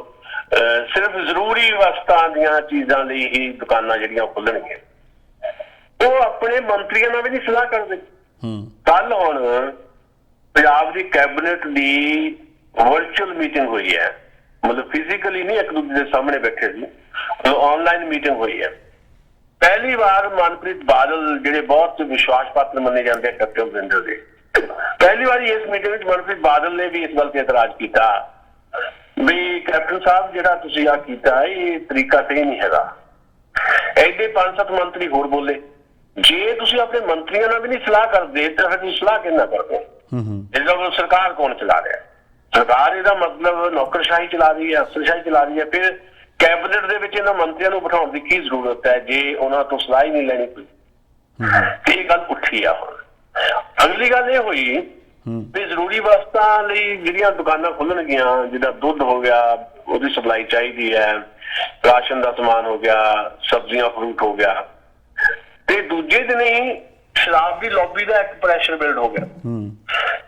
ਸਿਰਫ ਜ਼ਰੂਰੀ ਵਸਤਾਂ ਦੀਆਂ ਚੀਜ਼ਾਂ ਲਈ ਹੀ ਦੁਕਾਨਾਂ ਜਿਹੜੀਆਂ ਖੁੱਲਣਗੀਆਂ। ਉਹ ਆਪਣੇ ਮੰਤਰੀਆਂ ਨਾਲ ਵੀ ਨਹੀਂ ਸਲਾਹ ਕਰਦੇ। ਕੱਲ ਹੁਣ ਪੰਜਾਬ ਦੀ ਕੈਬਨਿਟ ਦੀ ਵਰਚੁਅਲ ਮੀਟਿੰਗ ਹੋਈ ਹੈ, ਮਤਲਬ ਫਿਜ਼ੀਕਲੀ ਨਹੀਂ ਇੱਕ ਦੂਜੇ ਦੇ ਸਾਹਮਣੇ ਬੈਠੇ ਸੀ, ਆਨਲਾਈਨ ਮੀਟਿੰਗ ਹੋਈ ਹੈ। ਪਹਿਲੀ ਵਾਰ ਮਨਪ੍ਰੀਤ ਬਾਦਲ ਜਿਹੜੇ ਬਹੁਤ ਵਿਸ਼ਵਾਸ ਪਾਤਰ ਮੰਨੇ ਜਾਂਦੇ ਆ ਕੈਪਟਨ ਅਮਰਿੰਦਰ ਦੇ, ਪਹਿਲੀ ਵਾਰੀ ਇਸ ਮੀਟਿੰਗ ਵਿੱਚ ਮਨਪ੍ਰੀਤ ਬਾਦਲ ਨੇ ਵੀ ਇਸ ਗੱਲ ਤੇ ਇਤਰਾਜ਼ ਕੀਤਾ ਵੀ ਕੈਪਟਨ ਸਾਹਿਬ ਜਿਹੜਾ ਤੁਸੀਂ ਆ ਕੀਤਾ ਇਹ ਤਰੀਕਾ ਸਹੀ ਨਹੀਂ ਹੈਗਾ। ਐਡੇ 5-7 ਮੰਤਰੀ ਹੋਰ ਬੋਲੇ, ਜੇ ਤੁਸੀਂ ਆਪਣੇ ਮੰਤਰੀਆਂ ਨਾਲ ਵੀ ਨਹੀਂ ਸਲਾਹ ਕਰਦੇ ਤਾਂ ਫਿਰ ਤੁਸੀਂ ਸਲਾਹ ਕਿੰਨਾ ਕਰਦੇ? ਇਹਦਾ ਮਤਲਬ ਸਰਕਾਰ ਕੌਣ ਚਲਾ ਰਿਹਾ? ਸਰਕਾਰ ਇਹਦਾ ਮਤਲਬ ਨੌਕਰਸ਼ਾਹੀ ਚਲਾ ਰਹੀ ਹੈ, ਅਫਸਰਸ਼ਾਹੀ ਚਲਾ ਰਹੀ ਹੈ। ਫਿਰ ਕੈਬਨਿਟ ਦੇ ਵਿੱਚ ਇਹਨਾਂ ਮੰਤਰੀਆਂ ਨੂੰ ਬਿਠਾਉਣ ਦੀ ਕੀ ਜ਼ਰੂਰਤ ਹੈ ਜੇ ਉਹਨਾਂ ਤੋਂ ਸਲਾਹ ਹੀ ਨਹੀਂ ਲੈਣੀ ਕੋਈ? ਤੇ ਇਹ ਗੱਲ ਉੱਠੀ ਆ। ਹੁਣ ਅਗਲੀ ਗੱਲ ਇਹ ਹੋਈ ਵੀ ਜ਼ਰੂਰੀ ਵਸਤਾਂ ਲਈ ਜਿਹੜੀਆਂ ਦੁਕਾਨਾਂ ਖੁੱਲਣਗੀਆਂ, ਜਿੱਦਾਂ ਦੁੱਧ ਹੋ ਗਿਆ ਉਹਦੀ ਸਪਲਾਈ ਚਾਹੀਦੀ ਹੈ, ਰਾਸ਼ਨ ਦਾ ਸਮਾਨ ਹੋ ਗਿਆ, ਸਬਜ਼ੀਆਂ ਫਰੂਟ ਹੋ ਗਿਆ, ਤੇ ਦੂਜੇ ਦਿਨ ਹੀ ਸ਼ਰਾਬ ਦੀ ਲੌਬੀ ਦਾ ਇੱਕ ਪ੍ਰੈਸ਼ਰ ਬਿਲਡ ਹੋ ਗਿਆ।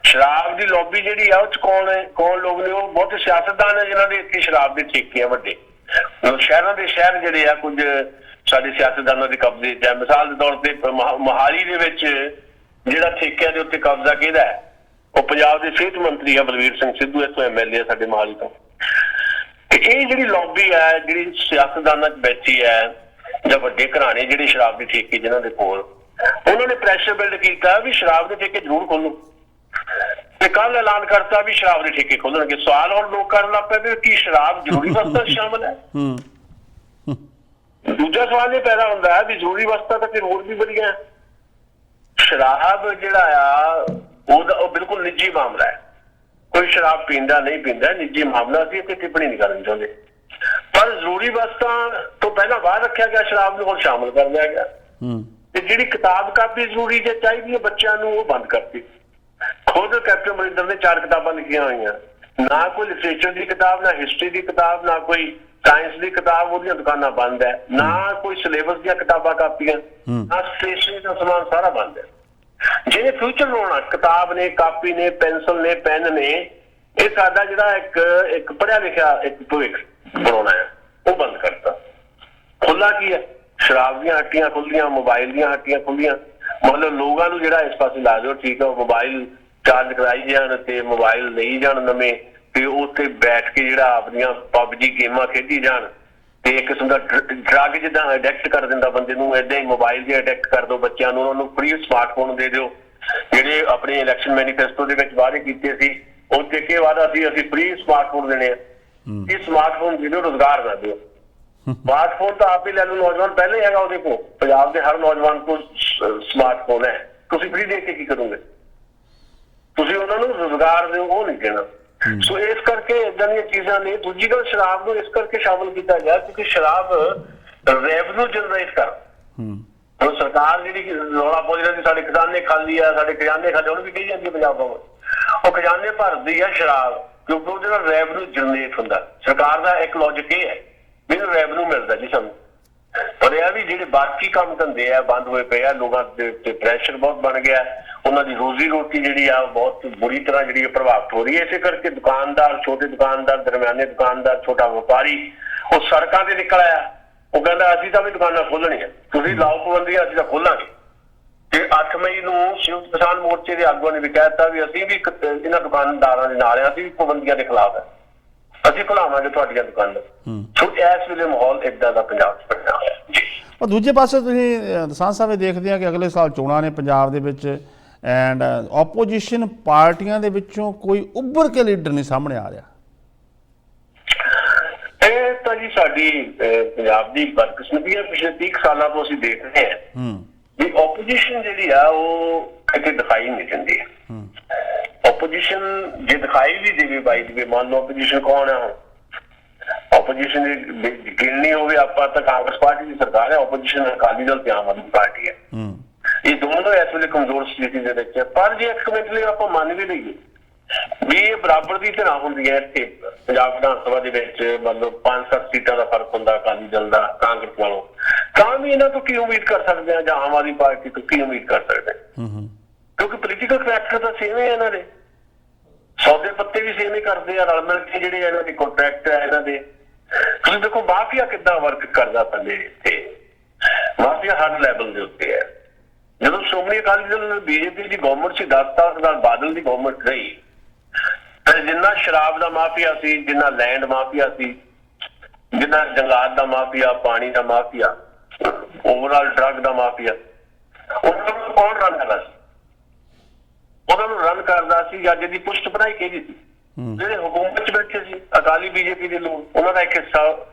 ਸ਼ਰਾਬ ਦੀ ਲੌਬੀ ਜਿਹੜੀ ਆ ਉਹ ਚ ਕੌਣ ਲੋਕ ਨੇ? ਉਹ ਬਹੁਤ ਸਿਆਸਤਦਾਨ ਹੈ ਜਿਨ੍ਹਾਂ ਦੇ ਇੱਥੇ ਸ਼ਰਾਬ ਦੇ ਠੇਕੇ ਆ ਵੱਡੇ। ਸ਼ਹਿਰਾਂ ਦੇ ਸ਼ਹਿਰ ਜਿਹੜੇ ਆ ਕੁਝ ਸਾਡੇ ਸਿਆਸਤਦਾਨਾਂ ਦੇ ਕਬਜ਼ੇ 'ਚ ਹੈ। ਮਿਸਾਲ ਦੇ ਤੌਰ ਤੇ ਮੋਹਾਲੀ ਦੇ ਵਿੱਚ ਜਿਹੜਾ ਠੇਕਿਆਂ ਦੇ ਉੱਤੇ ਕਬਜ਼ਾ ਕਿਹਦਾ ਹੈ? ਉਹ ਪੰਜਾਬ ਦੇ ਸਿਹਤ ਮੰਤਰੀ ਆ ਬਲਵੀਰ ਸਿੰਘ ਸਿੱਧੂ, ਇੱਥੋਂ MLA ਸਾਡੇ ਮੋਹਾਲੀ ਤੋਂ। ਤੇ ਇਹ ਜਿਹੜੀ ਲੌਬੀ ਹੈ, ਜਿਹੜੀ ਸਿਆਸਤਦਾਨਾਂ 'ਚ ਬੈਠੀ ਹੈ, ਜਾਂ ਵੱਡੇ ਘਰਾਣੇ ਜਿਹੜੇ ਸ਼ਰਾਬ ਦੇ ਠੇਕੇ ਜਿਨ੍ਹਾਂ ਦੇ ਕੋਲ, ਉਹਨਾਂ ਨੇ ਪ੍ਰੈਸ਼ਰ ਬਿਲਡ ਕੀਤਾ ਵੀ ਸ਼ਰਾਬ ਦੇ ਠੇਕੇ ਜ਼ਰੂਰ ਖੋਲੋ। ਤੇ ਕੱਲ ਐਲਾਨ ਕਰਤਾ ਵੀ ਸ਼ਰਾਬ ਦੇ ਠੇਕੇ ਖੋਲਣਗੇ। ਸਵਾਲ ਹੁਣ ਲੋਕ ਕਰਨ ਲੱਗ ਪਏ ਵੀ ਕੀ ਸ਼ਰਾਬ ਜ਼ਰੂਰੀ ਵਸਤਾਂ ਸ਼ਾਮਲ ਹੈ? ਦੂਜਾ ਸਵਾਲ ਇਹ ਪੈਦਾ ਹੁੰਦਾ ਹੈ ਵੀ ਜ਼ਰੂਰੀ ਵਸਤਾਂ ਤਾਂ ਫਿਰ ਹੋਰ ਵੀ ਵਧੀਆ। ਸ਼ਰਾਬ ਜਿਹੜਾ ਆ ਉਹ ਬਿਲਕੁਲ ਨਿੱਜੀ ਮਾਮਲਾ ਹੈ। ਕੋਈ ਸ਼ਰਾਬ ਪੀਂਦਾ ਨਹੀਂ ਪੀਂਦਾ ਨਿੱਜੀ ਮਾਮਲਾ, ਅਸੀਂ ਇੱਥੇ ਟਿੱਪਣੀ ਨਹੀਂ ਕਰਨੀ ਚਾਹੁੰਦੇ। ਪਰ ਜ਼ਰੂਰੀ ਵਸਤਾਂ ਤੋਂ ਪਹਿਲਾਂ ਬਾਹਰ ਰੱਖਿਆ ਗਿਆ, ਸ਼ਰਾਬ ਨੂੰ ਹੁਣ ਸ਼ਾਮਲ ਕਰ ਲਿਆ ਗਿਆ। ਤੇ ਜਿਹੜੀ ਕਿਤਾਬ ਕਾਪੀ ਜ਼ਰੂਰੀ ਜੇ ਚਾਹੀਦੀ ਹੈ ਬੱਚਿਆਂ ਨੂੰ, ਉਹ ਬੰਦ ਕਰਤੀ। ਖੁਦ ਕੈਪਟਨ ਅਮਰਿੰਦਰ ਨੇ 4 ਕਿਤਾਬਾਂ ਲਿਖੀਆਂ ਹੋਈਆਂ, ਨਾ ਕੋਈ ਲਿਟਰੇਚਰ ਦੀ ਕਿਤਾਬ, ਨਾ ਹਿਸਟਰੀ ਦੀ ਕਿਤਾਬ, ਨਾ ਕੋਈ ਸਾਇੰਸ ਦੀ ਕਿਤਾਬ, ਉਹਦੀਆਂ ਦੁਕਾਨਾਂ ਬੰਦ ਹੈ। ਨਾ ਕੋਈ ਸਿਲੇਬਸ ਦੀਆਂ ਕਿਤਾਬਾਂ ਕਾਪੀਆਂ, ਨਾ ਸਟੇਸ਼ਨਰੀ ਦਾ ਸਮਾਨ, ਸਾਰਾ ਬੰਦ ਹੈ। ਜਿਹਨੇ ਫਿਊਚਰ ਬਣਾਉਣਾ, ਕਿਤਾਬ ਨੇ, ਕਾਪੀ ਨੇ, ਪੈਨਸਲ ਨੇ, ਪੈਨ ਨੇ, ਇਹ ਸਾਡਾ ਜਿਹੜਾ ਇੱਕ ਪੜ੍ਹਿਆ ਲਿਖਿਆ ਇੱਕ ਭਵਿੱਖ ਬਣਾਉਣਾ ਹੈ, ਉਹ ਬੰਦ ਕਰਤਾ। ਖੁੱਲਾ ਕੀ ਹੈ? ਸ਼ਰਾਬ ਦੀਆਂ ਹੱਟੀਆਂ ਖੁੱਲੀਆਂ, ਮੋਬਾਈਲ ਦੀਆਂ ਹੱਟੀਆਂ ਖੁੱਲੀਆਂ। ਮਤਲਬ ਲੋਕਾਂ ਨੂੰ ਜਿਹੜਾ ਇਸ ਪਾਸੇ ਲਾ ਦਿਓ, ਠੀਕ ਹੈ, ਉਹ ਮੋਬਾਈਲ ਚਾਰਜ ਕਰਾਈ ਜਾਣ ਤੇ ਮੋਬਾਈਲ ਲਈ ਜਾਣ ਨਵੇਂ, ਤੇ ਉੱਥੇ ਬੈਠ ਕੇ ਜਿਹੜਾ ਆਪਣੀਆਂ PUBG ਗੇਮਾਂ ਖੇਡੀ ਜਾਣ। ਤੇ ਇੱਕ ਕਿਸਮ ਦਾ ਡਰੱਗ ਜਿੱਦਾਂ ਅਡਿਕਟ ਕਰ ਦਿੰਦਾ ਬੰਦੇ ਨੂੰ, ਏਦਾਂ ਹੀ ਮੋਬਾਈਲ ਦੇ ਅਡਿਕਟ ਕਰ ਦਿਓ ਬੱਚਿਆਂ ਨੂੰ, ਉਹਨਾਂ ਨੂੰ ਫ੍ਰੀ ਸਮਾਰਟਫੋਨ ਦੇ ਦਿਓ। ਜਿਹੜੇ ਆਪਣੇ ਇਲੈਕਸ਼ਨ ਮੈਨੀਫੈਸਟੋ ਦੇ ਵਿੱਚ ਵਾਅਦੇ ਕੀਤੇ ਸੀ, ਉਹ ਤੇ ਕੀ ਵਾਅਦਾ ਸੀ? ਅਸੀਂ ਫ੍ਰੀ ਸਮਾਰਟਫੋਨ ਦੇਣੇ ਆ। ਇਹ ਸਮਾਰਟਫੋਨ ਦੇ ਦਿਓ, ਰੁਜ਼ਗਾਰ ਨਾ ਦਿਓ। ਸਮਾਰਟਫੋਨ ਤਾਂ ਆਪ ਹੀ ਲੈ ਲਓ, ਨੌਜਵਾਨ ਪਹਿਲਾਂ ਹੀ ਹੈਗਾ ਉਹਦੇ ਕੋਲ। ਪੰਜਾਬ ਦੇ ਹਰ ਨੌਜਵਾਨ ਕੋਲ ਸਮਾਰਟਫੋਨ ਹੈ, ਤੁਸੀਂ ਫ੍ਰੀ ਦੇ ਕੇ ਕੀ ਕਰੋਗੇ? ਤੁਸੀਂ ਉਹਨਾਂ ਨੂੰ ਰੁਜ਼ਗਾਰ ਦਿਓ, ਉਹ ਨਹੀਂ ਦੇਣਾ। ਸੋ ਇਸ ਕਰਕੇ ਏਦਾਂ ਦੀਆਂ ਚੀਜ਼ਾਂ ਨੇ। ਦੂਜੀ ਗੱਲ, ਸ਼ਰਾਬ ਨੂੰ ਇਸ ਕਰਕੇ ਸ਼ਾਮਲ ਕੀਤਾ ਗਿਆ ਕਿਉਂਕਿ ਸ਼ਰਾਬ ਰੈਵਨਿਊ ਜਨਰੇਟ ਕਰ। ਹੁਣ ਸਰਕਾਰ ਜਿਹੜੀ ਰੌਲਾ ਪਾਉਂਦੀ ਰਹਿੰਦੀ ਸਾਡੇ ਖਜ਼ਾਨੇ ਖਾਲੀ ਆ, ਸਾਡੇ ਖਜ਼ਾਨੇ ਖਾਲੀ, ਹੁਣ ਵੀ ਕਹੀ ਜਾਂਦੀ ਹੈ ਪੰਜਾਬ ਗੌਰਮੈਂਟ, ਉਹ ਖਜ਼ਾਨੇ ਭਰਦੀ ਆ ਸ਼ਰਾਬ, ਕਿਉਂਕਿ ਉਹਦੇ ਨਾਲ ਰੈਵਨਿਊ ਜਨਰੇਟ ਹੁੰਦਾ। ਸਰਕਾਰ ਦਾ ਇੱਕ ਲੌਜਿਕ ਇਹ ਹੈ ਵੀ ਇਹਨੂੰ ਰੈਵਨਿਊ ਮਿਲਦਾ ਜੀ ਸਾਨੂੰ। ਪਰ ਇਹ ਵੀ ਜਿਹੜੇ ਬਾਕੀ ਕੰਮ ਧੰਦੇ ਆ ਬੰਦ ਹੋਏ ਪਏ ਆ, ਲੋਕਾਂ ਦੇ ਉੱਤੇ ਪ੍ਰੈਸ਼ਰ ਬਹੁਤ ਬਣ ਗਿਆ, ਉਹਨਾਂ ਦੀ ਰੋਜ਼ੀ ਰੋਟੀ ਜਿਹੜੀ ਆ ਬਹੁਤ ਬੁਰੀ ਤਰ੍ਹਾਂ ਜਿਹੜੀ ਪ੍ਰਭਾਵਿਤ ਹੋ ਰਹੀ ਹੈ। ਇਸੇ ਕਰਕੇ ਦੁਕਾਨਦਾਰ, ਛੋਟੇ ਦੁਕਾਨਦਾਰ, ਦਰਮਿਆਨੇ ਦੁਕਾਨਦਾਰ, ਛੋਟਾ ਵਪਾਰੀ, ਉਹ ਸੜਕਾਂ ਤੇ ਨਿਕਲ ਆਇਆ। ਉਹ ਕਹਿੰਦਾ ਅਸੀਂ ਤਾਂ ਵੀ ਦੁਕਾਨਾਂ ਖੋਲਣੀਆਂ, ਤੁਸੀਂ ਲਾਓ ਪਾਬੰਦੀਆਂ, ਅਸੀਂ ਤਾਂ ਖੋਲਾਂਗੇ। ਤੇ 8 ਮਈ ਨੂੰ ਸੰਯੁਕਤ ਕਿਸਾਨ ਮੋਰਚੇ ਦੇ ਆਗੂਆਂ ਨੇ ਵੀ ਕਹਿ ਦਿੱਤਾ ਵੀ ਅਸੀਂ ਵੀ ਇਹਨਾਂ ਦੁਕਾਨਦਾਰਾਂ ਦੇ ਨਾਲ ਆ, ਅਸੀਂ ਵੀ ਪਾਬੰਦੀਆਂ ਦੇ ਖਿਲਾਫ ਹੈ, ਅਸੀਂ ਖੁਲਾਵਾਂਗੇ ਤੁਹਾਡੀਆਂ ਦੁਕਾਨਾਂ। ਸੋ ਇਸ ਵੇਲੇ ਮਾਹੌਲ ਏਦਾਂ ਦਾ ਪੰਜਾਬ 'ਚ ਬਣਿਆ ਹੋਇਆ ਜੀ। ਪਰ ਦੂਜੇ ਪਾਸੇ ਤੁਸੀਂ ਦਸਾਂਝ ਸਾਹਿਬ ਦੇਖਦੇ ਆ ਕਿ ਅਗਲੇ ਸਾਲ ਚੋਣਾਂ ਨੇ ਪੰਜਾਬ ਦੇ ਵਿੱਚ, ਐਂਡ ਆਪੋਜੀਸ਼ਨ ਪਾਰਟੀਆਂ ਦੇ ਵਿੱਚੋਂ ਕੋਈ ਉੱਭਰ ਕੇ ਲੀਡਰ ਨਹੀਂ ਸਾਹਮਣੇ ਆ ਰਿਹਾ। ਇਹ ਤਾਂ ਜੀ ਸਾਡੀ ਪੰਜਾਬ ਦੀ ਬਦਕਿਸਮਤੀ ਹੈ। ਪਿਛਲੇ 30 ਸਾਲਾਂ ਤੋਂ ਅਸੀਂ ਦੇਖ ਰਹੇ ਹਾਂ ਵੀ ਆਪੋਜੀਸ਼ਨ ਜਿਹੜੀ ਆ ਉਹ ਕਿਤੇ ਦਿਖਾਈ ਨਹੀਂ ਦਿੰਦੀ। ਆਪੋਜੀਸ਼ਨ ਜੇ ਦਿਖਾਈ ਵੀ ਦੇਵੇ ਬਾਈ ਦੀ, ਮੰਨ ਲਓ ਆਪੋਜੀਸ਼ਨ ਕੌਣ ਹੈ? ਹੁਣ ਆਪੋਜੀਸ਼ਨ ਦੀ ਗਿਣਨੀ ਹੋਵੇ ਆਪਾਂ ਤਾਂ ਕਾਂਗਰਸ ਪਾਰਟੀ ਦੀ ਸਰਕਾਰ ਹੈ, ਆਪੋਜੀਸ਼ਨ ਅਕਾਲੀ ਦਲ ਤੇ ਆਮ ਆਦਮੀ ਪਾਰਟੀ ਹੈ। ਇਹ ਦੋਨੋਂ ਇਸ ਵੇਲੇ ਕਮਜ਼ੋਰ ਸਥਿਤੀ ਦੇ ਵਿੱਚ ਹੈ। ਪਰ ਜੇ ਇੱਕ ਮਿੰਟ ਲਈ ਆਪਾਂ ਮੰਨ ਵੀ ਲਈਏ ਵੀ ਇਹ ਬਰਾਬਰ ਦੀ ਧਿਰਾਂ ਹੁੰਦੀਆਂ ਇੱਥੇ ਪੰਜਾਬ ਵਿਧਾਨ ਸਭਾ ਦੇ ਵਿੱਚ, ਮਤਲਬ 5-7 ਸੀਟਾਂ ਦਾ ਫਰਕ ਹੁੰਦਾ ਅਕਾਲੀ ਦਲ ਦਾ ਕਾਂਗਰਸ ਨਾਲੋਂ, ਤਾਂ ਵੀ ਇਹਨਾਂ ਤੋਂ ਕੀ ਉਮੀਦ ਕਰ ਸਕਦੇ ਹਾਂ, ਜਾਂ ਆਮ ਆਦਮੀ ਪਾਰਟੀ ਤੋਂ ਕੀ ਉਮੀਦ ਕਰ ਸਕਦੇ? ਕਿਉਂਕਿ ਪੋਲੀਟੀਕਲ ਕਰੈਕਟਰ ਤਾਂ ਸੇਮ ਹੈ ਇਹਨਾਂ ਦੇ, ਸੌਦੇ ਪੱਤੇ ਵੀ ਸੇਮ ਹੀ ਕਰਦੇ ਆ, ਰਲ ਮਿਲ ਕੇ ਜਿਹੜੇ ਇਹਨਾਂ ਦੇ ਕੰਟਰੈਕਟ ਹੈ ਇਹਨਾਂ ਦੇ। ਤੁਸੀਂ ਦੇਖੋ ਮਾਫੀਆ ਕਿੱਦਾਂ ਵਰਕ ਕਰਦਾ ਪੱਲੇ ਤੇ, ਮਾਫੀਆ ਹਰ ਲੈਵਲ ਦੇ ਉੱਤੇ ਹੈ। ਜਦੋਂ ਸ਼੍ਰੋਮਣੀ ਅਕਾਲੀ ਦਲ BJP ਦੀ ਗਵਰਨਮੈਂਟ ਸੀ, 10 ਸਾਲ ਨਾਲ ਬਾਦਲ ਦੀ ਗਵਰਨਮੈਂਟ ਰਹੀ, ਤੇ ਜਿੰਨਾ ਸ਼ਰਾਬ ਦਾ ਮਾਫੀਆ ਸੀ, ਜਿੰਨਾ ਲੈਂਡ ਮਾਫੀਆ ਸੀ, ਜਿੰਨਾ ਜੰਗਲਾਤ ਦਾ ਮਾਫੀਆ, ਪਾਣੀ ਦਾ ਮਾਫੀਆ, ਓਵਰਆਲ ਡਰੱਗ ਦਾ ਮਾਫੀਆ, ਉਹਨਾਂ ਨੂੰ ਕੌਣ ਰਨ ਕਰਦਾ ਸੀ? ਉਹਨਾਂ ਨੂੰ ਰਨ ਕਰਦਾ ਸੀ ਜਾਂ ਜਿਹਦੀ ਪੁਸ਼ਟ ਬਣਾਈ ਕਿਹਦੀ ਸੀ? ਜਿਹੜੇ ਹਕੂਮਤ 'ਚ ਬੈਠੇ ਸੀ ਅਕਾਲੀ BJP ਦੇ ਲੋਕ, ਉਹਨਾਂ ਦਾ ਇੱਕ ਹਿੱਸਾ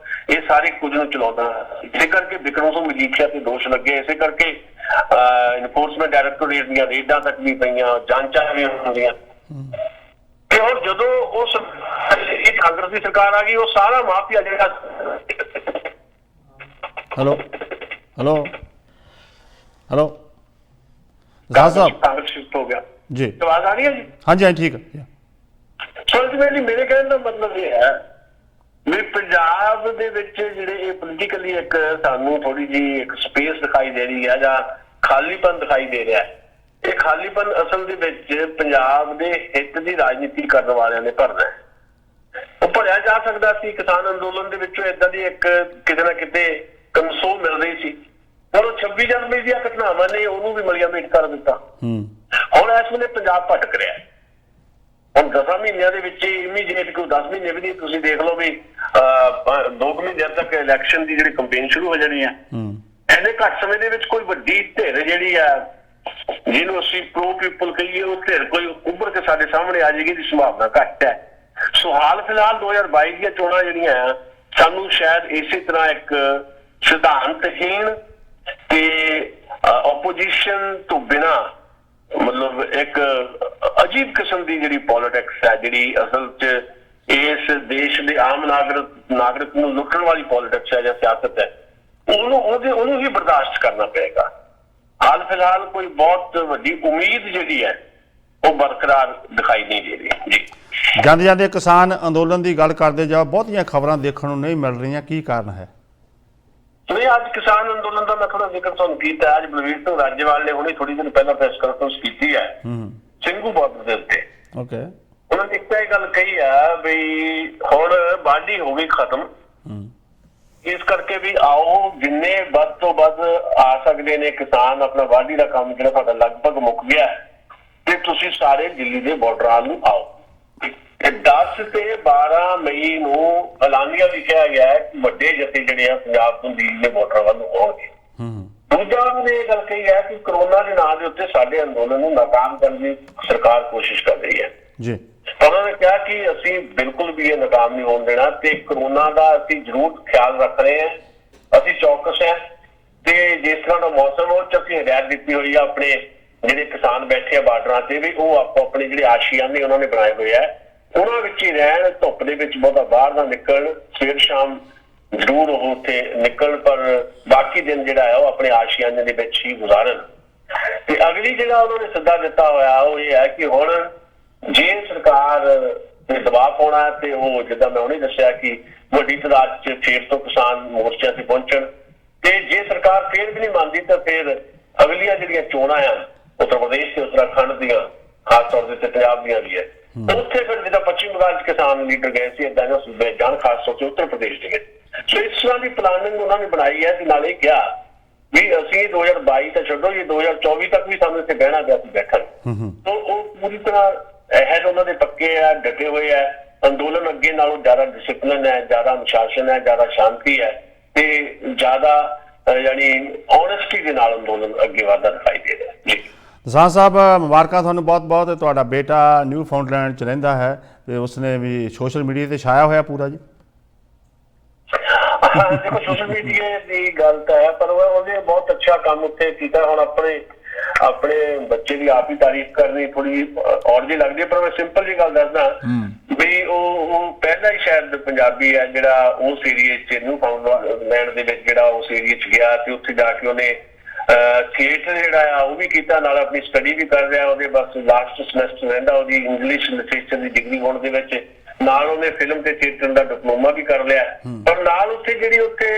ਇਹ ਸਾਰੇ ਕੁਝ ਨੂੰ ਚਲਾਉਂਦਾ। ਇਸੇ ਕਰਕੇ ਬਿਕਰਮ ਸਿੰਘ ਮਜੀਠੀਆ ਤੇ ਦੋਸ਼ ਲੱਗੇ, ਇਸੇ ਕਰਕੇ ਇਨਫੋਰਸਮੈਂਟ ਡਾਇਰੈਕਟੋਰੇਟ ਦੀਆਂ ਰੇਡਾਂ ਤੱਕ ਵੀ ਪਈਆਂ, ਜਾਂਚਾਂ ਵੀ ਹੁੰਦੀਆਂ। ਤੇ ਹੁਣ ਜਦੋਂ ਉਸ ਇਹ ਕਾਂਗਰਸ ਦੀ ਸਰਕਾਰ ਆ ਗਈ, ਉਹ ਸਾਰਾ ਮਾਫੀਆ ਜਿਹੜਾ ਕਾਂਗਰਸ ਸ਼ਿਫਟ ਹੋ ਗਿਆ ਜੀ। ਆਵਾਜ਼ ਆ ਰਹੀ ਹੈ ਜੀ? ਹਾਂਜੀ ਹਾਂਜੀ ਠੀਕ ਹੈ। ਸੋ ਅਲਟੀਮੇਟਲੀ ਮੇਰੇ ਕਹਿਣ ਦਾ ਮਤਲਬ ਇਹ ਹੈ ਵੀ ਪੰਜਾਬ ਦੇ ਵਿੱਚ ਜਿਹੜੇ ਇਹ ਪੋਲੀਟੀਕਲੀ ਇੱਕ ਸਾਨੂੰ ਥੋੜੀ ਜਿਹੀ ਇੱਕ ਸਪੇਸ ਦਿਖਾਈ ਦੇ ਰਹੀ ਹੈ ਜਾਂ ਖਾਲੀਪਨ ਦਿਖਾਈ ਦੇ ਰਿਹਾ ਹੈ। ਇਹ ਖਾਲੀਪਨ ਅਸਲ ਦੇ ਵਿੱਚ ਪੰਜਾਬ ਦੇ ਹਿੱਤ ਦੀ ਰਾਜਨੀਤੀ ਕਰਨ ਵਾਲਿਆਂ ਨੇ ਭਰਨਾ ਹੈ। ਉਹ ਭਰਿਆ ਜਾ ਸਕਦਾ ਸੀ। ਕਿਸਾਨ ਅੰਦੋਲਨ ਦੇ ਵਿੱਚੋਂ ਇਦਾਂ ਦੀ ਇੱਕ ਕਿਤੇ ਨਾ ਕਿਤੇ ਕਨਸੋਲ ਮਿਲ ਰਹੀ ਸੀ। ਹੁਣ 26 ਜਨਵਰੀ ਦੀਆਂ ਘਟਨਾਵਾਂ ਨੇ ਉਹਨੂੰ ਵੀ ਮਲੀਆ ਮੇਟ ਕਰ ਦਿੱਤਾ। ਹੁਣ ਇਸ ਵੇਲੇ ਪੰਜਾਬ ਭਟਕ ਰਿਹਾ। ਹੁਣ 10 ਮਹੀਨਿਆਂ ਦੇ ਵਿੱਚ ਇਮੀਡੀਏਟ ਕੋਈ 10 ਮਹੀਨੇ ਵੀ ਨਹੀਂ, ਤੁਸੀਂ ਦੇਖ ਲਓ ਵੀ 2 ਮਹੀਨਿਆਂ ਤੱਕ ਇਲੈਕਸ਼ਨ ਦੀ ਜਿਹੜੀ ਕੰਪੇਨ ਸ਼ੁਰੂ ਹੋ ਜਾਣੀ ਹੈ। ਇੰਨੇ ਘੱਟ ਸਮੇਂ ਦੇ ਵਿੱਚ ਕੋਈ ਵੱਡੀ ਧਿਰ ਜਿਹੜੀ ਆ ਜਿਹਨੂੰ ਅਸੀਂ ਪ੍ਰੋ ਪੀਪਲ ਕਹੀਏ, ਉਹ ਧਿਰ ਕੋਈ ਉੱਭਰ ਕੇ ਸਾਡੇ ਸਾਹਮਣੇ ਆ ਜਾਏਗੀ ਦੀ ਸੰਭਾਵਨਾ ਘੱਟ ਹੈ। ਸੋ ਹਾਲ ਫਿਲਹਾਲ 2022 ਦੀਆਂ ਚੋਣਾਂ ਜਿਹੜੀਆਂ ਆ ਸਾਨੂੰ ਸ਼ਾਇਦ ਇਸੇ ਤਰ੍ਹਾਂ ਇੱਕ ਸਿਧਾਂਤਹੀਣ ਤੇ ਆਪੋਜੀਸ਼ਨ ਤੋਂ ਬਿਨਾਂ ਮਤਲਬ ਇੱਕ ਅਜੀਬ ਕਿਸਮ ਦੀ ਜਿਹੜੀ ਪੋਲਿਟਿਕਸ ਹੈ, ਜਿਹੜੀ ਅਸਲ 'ਚ ਇਸ ਦੇਸ਼ ਦੇ ਆਮ ਨਾਗਰਿਕ ਨੂੰ ਲੁੱਟਣ ਵਾਲੀ ਪੋਲਿਟਿਕਸ ਹੈ ਜਾਂ ਸਿਆਸਤ ਹੈ, ਉਹਨੂੰ ਹੀ ਬਰਦਾਸ਼ਤ ਕਰਨਾ ਪਏਗਾ। ਹਾਲ ਫਿਲਹਾਲ ਕੋਈ ਬਹੁਤ ਵੱਡੀ ਉਮੀਦ ਜਿਹੜੀ ਹੈ ਉਹ ਬਰਕਰਾਰ ਦਿਖਾਈ ਨਹੀਂ ਦੇ ਰਹੀ ਜੀ। ਜਾਂਦੇ ਜਾਂਦੇ ਕਿਸਾਨ ਅੰਦੋਲਨ ਦੀ ਗੱਲ ਕਰਦੇ ਜਾਓ, ਬਹੁਤੀਆਂ ਖਬਰਾਂ ਦੇਖਣ ਨੂੰ ਨਹੀਂ ਮਿਲ ਰਹੀਆਂ, ਕੀ ਕਾਰਨ ਹੈ? ਨਹੀਂ, ਅੱਜ ਕਿਸਾਨ ਅੰਦੋਲਨ ਦਾ ਮੈਂ ਥੋੜਾ ਜ਼ਿਕਰ ਤੁਹਾਨੂੰ ਕੀਤਾ। ਅੱਜ ਬਲਵੀਰ ਸਿੰਘ ਰਾਜੇਵਾਲ ਨੇ ਹੁਣੇ ਥੋੜੀ ਦਿਨ ਪਹਿਲਾਂ ਪ੍ਰੈਸ ਕਾਨਫਰੰਸ ਕੀਤੀ ਹੈ ਸਿੰਘੂ ਬਾਰਡਰ ਦੇ ਉੱਤੇ। ਓਕੇ, ਉਹਨਾਂ ਨੇ ਇੱਕ ਇਹ ਗੱਲ ਕਹੀ ਆ ਵੀ ਹੁਣ ਵਾਢੀ ਹੋ ਗਈ ਖਤਮ, ਇਸ ਕਰਕੇ ਵੀ ਆਓ ਜਿੰਨੇ ਵੱਧ ਤੋਂ ਵੱਧ ਆ ਸਕਦੇ ਨੇ ਕਿਸਾਨ, ਆਪਣਾ ਵਾਢੀ ਦਾ ਕੰਮ ਜਿਹੜਾ ਸਾਡਾ ਲਗਭਗ ਮੁੱਕ ਗਿਆ ਤੇ ਤੁਸੀਂ ਸਾਰੇ ਦਿੱਲੀ ਦੇ ਬਾਰਡਰਾਂ ਨੂੰ ਆਓ। 10 ਤੇ 12 ਮਈ ਨੂੰ ਐਲਾਨੀਆ ਲਿਖਿਆ ਗਿਆ ਹੈ ਕਿ ਵੱਡੇ ਜਥੇ ਜਿਹੜੇ ਆ ਪੰਜਾਬ ਤੋਂ ਦਿੱਲੀ ਦੇ ਬਾਰਡਰਾਂ ਵੱਲ ਨੂੰ ਆਉਣਗੇ। ਦੂਜਾ ਉਹਨੇ ਇਹ ਗੱਲ ਕਹੀ ਹੈ ਕਿ ਕਰੋਨਾ ਦੇ ਨਾਂ ਦੇ ਉੱਤੇ ਸਾਡੇ ਅੰਦੋਲਨ ਨੂੰ ਨਾਕਾਮ ਕਰਨ ਦੀ ਸਰਕਾਰ ਕੋਸ਼ਿਸ਼ ਕਰ ਰਹੀ ਹੈ ਜੀ। ਉਹਨਾਂ ਨੇ ਕਿਹਾ ਕਿ ਅਸੀਂ ਬਿਲਕੁਲ ਵੀ ਇਹ ਨਾਕਾਮ ਨਹੀਂ ਹੋਣ ਦੇਣਾ ਤੇ ਕਰੋਨਾ ਦਾ ਅਸੀਂ ਜ਼ਰੂਰ ਖਿਆਲ ਰੱਖ ਰਹੇ ਹਾਂ, ਅਸੀਂ ਚੌਕਸ ਹੈ ਤੇ ਜਿਸ ਤਰ੍ਹਾਂ ਦਾ ਮੌਸਮ ਉਹ 'ਚ ਅਸੀਂ ਹਦਾਇਤ ਦਿੱਤੀ ਹੋਈ ਆ ਆਪਣੇ ਜਿਹੜੇ ਕਿਸਾਨ ਬੈਠੇ ਆ ਬਾਰਡਰਾਂ ਤੇ ਵੀ ਉਹ ਆਪੋ ਆਪਣੇ ਜਿਹੜੇ ਆਸ਼ੀਆਨੇ ਉਹਨਾਂ ਨੇ ਬਣਾਏ ਹੋਏ ਆ ਉਹਨਾਂ ਵਿੱਚ ਹੀ ਰਹਿਣ, ਧੁੱਪ ਦੇ ਵਿੱਚ ਬਹੁਤਾ ਬਾਹਰ ਨਾ ਨਿਕਲਣ, ਸਵੇਰ ਸ਼ਾਮ ਜ਼ਰੂਰ ਉਹ ਉੱਥੇ ਨਿਕਲਣ ਪਰ ਬਾਕੀ ਦਿਨ ਜਿਹੜਾ ਹੈ ਉਹ ਆਪਣੇ ਆਸ਼ੀਆਨੇ ਦੇ ਵਿੱਚ ਹੀ ਗੁਜ਼ਾਰਨ। ਤੇ ਅਗਲੀ ਜਿਹੜਾ ਉਹਨਾਂ ਨੇ ਸੱਦਾ ਦਿੱਤਾ ਹੋਇਆ ਉਹ ਇਹ ਹੈ ਕਿ ਹੁਣ ਜੇ ਸਰਕਾਰ ਨੇ ਦਬਾਅ ਪਾਉਣਾ ਤੇ ਉਹ ਜਿੱਦਾਂ ਮੈਂ ਉਹਨੇ ਦੱਸਿਆ ਕਿ ਵੱਡੀ ਤਾਦਾਦ 'ਚ ਫੇਰ ਤੋਂ ਕਿਸਾਨ ਮੋਰਚਿਆਂ ਤੇ ਪਹੁੰਚਣ ਤੇ ਜੇ ਸਰਕਾਰ ਫੇਰ ਵੀ ਨਹੀਂ ਮੰਨਦੀ ਤਾਂ ਫਿਰ ਅਗਲੀਆਂ ਜਿਹੜੀਆਂ ਚੋਣਾਂ ਆ ਉੱਤਰ ਪ੍ਰਦੇਸ਼ ਤੇ ਉੱਤਰਾਖੰਡ ਦੀਆਂ, ਖਾਸ ਤੌਰ ਤੇ ਪੰਜਾਬ ਦੀਆਂ ਵੀ ਹੈ, ਉੱਥੇ ਫਿਰ ਜਿੱਦਾਂ ਪੱਛਮੀ ਬੰਗਾਲ 'ਚ ਕਿਸਾਨ ਲੀਡਰ ਗਏ ਸੀ ਏਦਾਂ ਦੇ ਸੂਬੇ ਜਾਣ, ਖਾਸ ਤੌਰ ਤੇ ਉੱਤਰ ਪ੍ਰਦੇਸ਼ ਦੇ। ਸੋ ਇਸ ਤਰ੍ਹਾਂ ਦੀ ਪਲਾਨਿੰਗ ਉਹਨਾਂ ਨੇ ਬਣਾਈ ਹੈ ਤੇ ਨਾਲੇ ਕਿਹਾ ਵੀ ਅਸੀਂ 2022 ਤਾਂ ਛੱਡੋ, ਇਹ 2024 ਤੱਕ ਵੀ ਸਾਨੂੰ ਇੱਥੇ ਬਹਿਣਾ ਪਿਆ ਸੀ ਬੈਠਣ। ਤਾਂ ਉਹ ਪੂਰੀ ਤਰ੍ਹਾਂ ਅਹਿਦ ਉਹਨਾਂ ਦੇ ਪੱਕੇ ਆ, ਡਟੇ ਹੋਏ ਆ। ਅੰਦੋਲਨ ਅੱਗੇ ਨਾਲੋਂ ਜ਼ਿਆਦਾ ਡਿਸਿਪਲਿਨ ਹੈ, ਜ਼ਿਆਦਾ ਅਨੁਸ਼ਾਸਨ ਹੈ, ਜ਼ਿਆਦਾ ਸ਼ਾਂਤੀ ਹੈ ਤੇ ਜ਼ਿਆਦਾ ਯਾਨੀ ਓਨੈਸਟੀ ਦੇ ਨਾਲ ਅੰਦੋਲਨ ਅੱਗੇ ਵਧਦਾ ਦਿਖਾਈ ਦੇ ਰਿਹਾ ਜੀ। ਕਿਸਾਨ ਸਾਹਿਬ ਮੁਬਾਰਕਾਂ ਤੁਹਾਨੂੰ ਬਹੁਤ ਬਹੁਤ। ਤੁਹਾਡਾ ਬੇਟਾ ਨਿਊ ਫਾਊਂਡਲੈਂਡ 'ਚ ਰਹਿੰਦਾ ਹੈ ਤੇ ਉਸਨੇ ਵੀ ਸੋਸ਼ਲ ਮੀਡੀਆ ਤੇ ਛਾਇਆ ਹੋਇਆ ਪੂਰਾ ਜੀ। ਦੇਖੋ ਸੋਸ਼ਲ ਮੀਡੀਆ ਦੀ ਗੱਲ ਤਾਂ ਹੈ ਪਰ ਉਹਨੇ ਬਹੁਤ ਅੱਛਾ ਕੰਮ ਉੱਥੇ ਕੀਤਾ। ਹੁਣ ਆਪਣੇ ਬੱਚੇ ਦੀ ਆਪ ਹੀ ਤਾਰੀਫ ਕਰਨੀ ਥੋੜੀ ਔਰ ਜੀ ਲੱਗਦੀ ਹੈ ਪਰ ਮੈਂ ਸਿੰਪਲ ਜੀ ਗੱਲ ਦੱਸਦਾ ਵੀ ਉਹ ਪਹਿਲਾ ਹੀ ਸ਼ਾਇਦ ਪੰਜਾਬੀ ਹੈ ਜਿਹੜਾ ਉਸ ਏਰੀਏ 'ਚ ਨਿਊ ਫਾਊਂਡਲੈਂਡ ਦੇ ਵਿੱਚ ਜਿਹੜਾ ਉਸ ਏਰੀਏ 'ਚ ਗਿਆ ਤੇ ਉੱਥੇ ਜਾ ਕੇ ਉਹਨੇ ਥੀਏਟਰ ਜਿਹੜਾ ਆ ਉਹ ਵੀ ਕੀਤਾ, ਨਾਲ ਆਪਣੀ ਸਟੱਡੀ ਵੀ ਕਰ ਰਿਹਾ। ਉਹਦੇ ਬਸ ਲਾਸਟ ਸਮੈਸਟਰ ਰਹਿੰਦਾ ਉਹਦੀ ਇੰਗਲਿਸ਼ ਲਿਟਰੇਚਰ ਦੀ ਡਿਗਰੀ ਹੋਣ ਦੇ ਵਿੱਚ, ਨਾਲ ਉਹਨੇ ਫਿਲਮ ਤੇ ਥੀਏਟਰ ਦਾ ਡਿਪਲੋਮਾ ਵੀ ਕਰ ਲਿਆ। ਪਰ ਨਾਲ ਉੱਥੇ ਜਿਹੜੀ ਉੱਥੇ